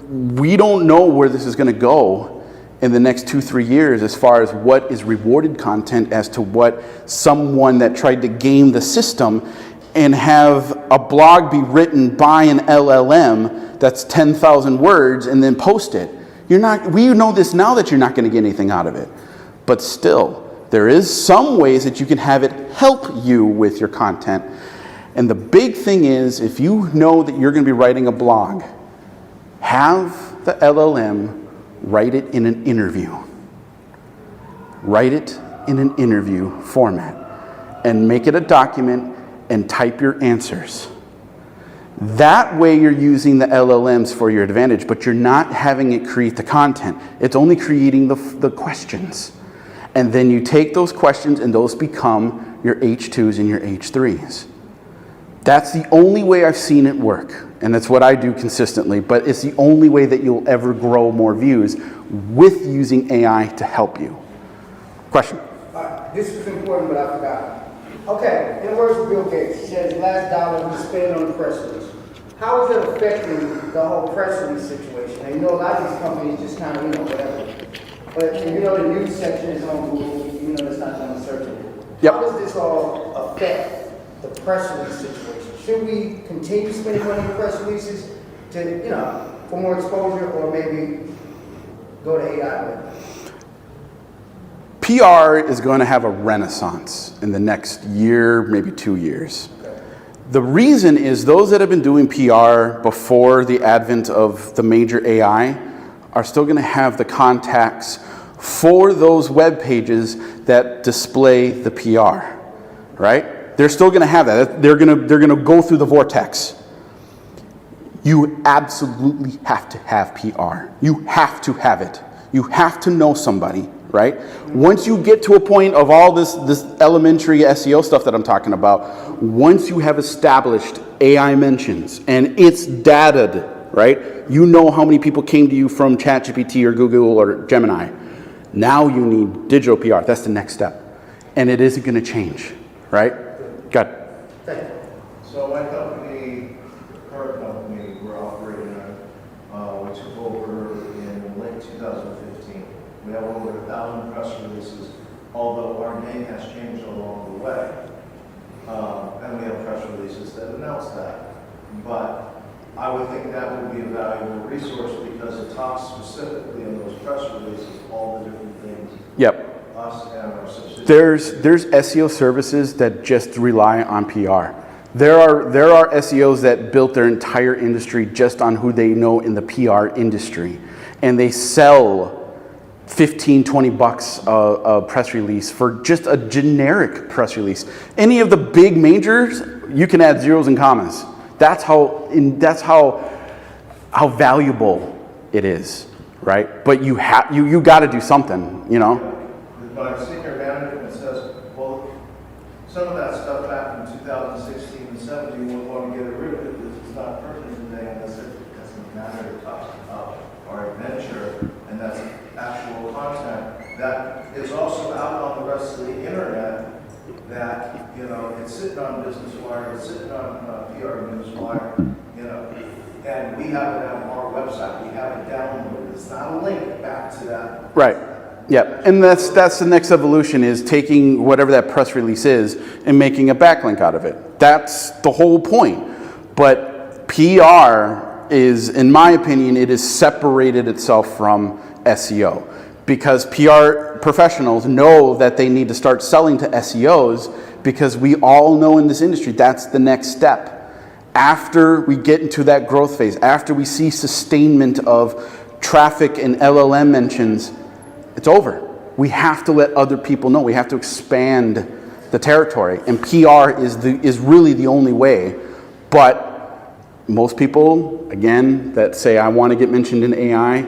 We don't know where this is gonna go in the next 2-3 years as far as what is rewarded content as to what someone that tried to game the system and have a blog be written by an LLM that's 10,000 words and then post it. We know this now that you're not going to get anything out of it. But still, there is some ways that you can have it help you with your content. And the big thing is, if you know that you're going to be writing a blog, have the LLM write it in an interview. Write it in an interview format and make it a document and type your answers. That way you're using the LLMs for your advantage, but you're not having it create the content. It's only creating the questions. And then you take those questions and those become your H2s and your H3s. That's the only way I've seen it work. And that's what I do consistently, but it's the only way that you'll ever grow more views with using AI to help you. Question? This was important, but I forgot. Okay, in the words of Bill Gates, he says last dollar we spend on the press release. How is that affecting the whole press release situation? And you know, a lot of these companies just kind of, whatever. But you know, the news section is on Google, it's not on the search engine. Yep. How does this all affect the press release situation? Should we continue spending money on press releases to, for more exposure, or maybe go to AI? PR is going to have a renaissance in the next year, maybe 2 years. Okay. The reason is those that have been doing PR before the advent of the major AI are still going to have the contacts for those web pages that display the PR, right? They're still going to have that. They're going to go through the vortex. You absolutely have to have PR. You have to have it. You have to know somebody, right? Once you get to a point of all this elementary SEO stuff that I'm talking about, once you have established AI mentions and it's dataed, right? You know how many people came to you from ChatGPT or Google or Gemini. Now you need digital PR. That's the next step. And it isn't going to change, right? Got it. So my company, the current company we're operating on, we took over in late 2015. We have over 1,000 press releases, although our name has changed along the way. And we have press releases that announce that. But I would think that would be a valuable resource because it talks specifically in those press releases all the different things. Yep. Us and our subsidiaries. There's SEO services that just rely on PR. There are SEOs that built their entire industry just on who they know in the PR industry. And they sell $15-20 a press release for just a generic press release. Any of the big majors, you can add zeros and commas. That's how valuable it is, right? But you got to do something, My senior management says, well, some of that stuff back in 2016 and 17, we want to get rid of it because it's not pertinent today. And I said, it doesn't matter. It talks about our adventure, and that's actual content that is also out on the rest of the internet. That it's sitting on Business Wire, it's sitting on PR Newswire, and we have it on our website. We have it downloaded. It's not a link back to that. Right. Yeah, and that's the next evolution, is taking whatever that press release is and making a backlink out of it. That's the whole point. But PR is, in my opinion, it has separated itself from SEO because PR professionals know that they need to start selling to SEOs because we all know in this industry that's the next step. After we get into that growth phase, after we see sustainment of traffic and LLM mentions, it's over. We have to let other people know. We have to expand the territory. And PR is really the only way. But most people, again, that say, I want to get mentioned in AI,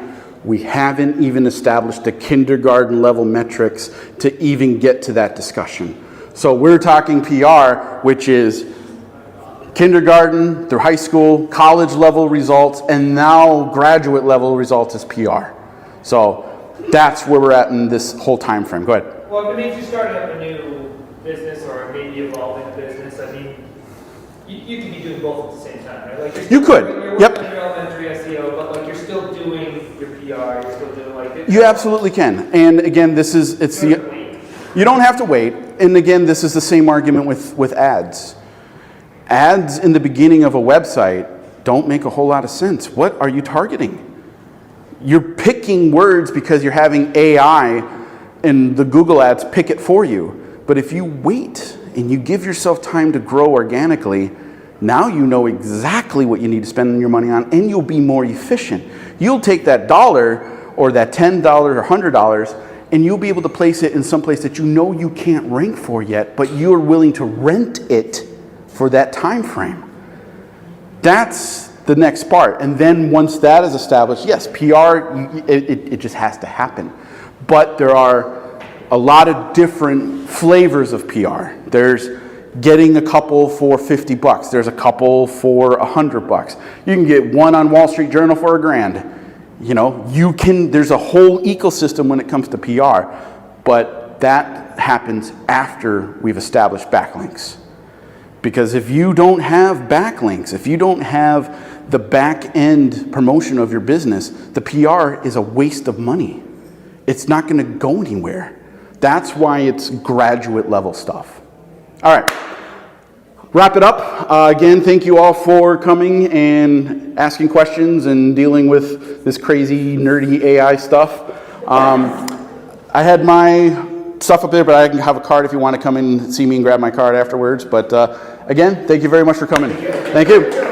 We haven't even established the kindergarten level metrics to even get to that discussion. So we're talking PR, which is kindergarten through high school, college level results, and now graduate level results is PR. So that's where we're at in this whole time frame. Go ahead. Well, if it means you're starting up a new business or maybe evolving a business, I mean, you could be doing both at the same time, right? Like You could. You're Yep. working on your elementary SEO, but like you're still doing your PR, you're still doing like it. You absolutely can. And again, you don't have to wait. And again, this is the same argument with ads. Ads in the beginning of a website don't make a whole lot of sense. What are you targeting? You're picking words because you're having AI and the Google ads pick it for you. But if you wait and you give yourself time to grow organically, now you know exactly what you need to spend your money on, and you'll be more efficient. You'll take that dollar or that $10 or $100 and you'll be able to place it in some place that you know you can't rank for yet, but you're willing to rent it for that time frame. That's the next part. And then once that is established, yes, PR, it just has to happen. But there are a lot of different flavors of PR. There's getting a couple for $50. There's a couple for $100. You can get one on Wall Street Journal for $1,000. You know, there's a whole ecosystem when it comes to PR, but that happens after we've established backlinks. Because if you don't have backlinks, if you don't have the back end promotion of your business, the PR is a waste of money. It's not going to go anywhere. That's why it's graduate level stuff. All right, wrap it up. Again, thank you all for coming and asking questions and dealing with this crazy, nerdy AI stuff. I had my stuff up there, but I can have a card if you want to come in and see me and grab my card afterwards. But again, thank you very much for coming. Thank you.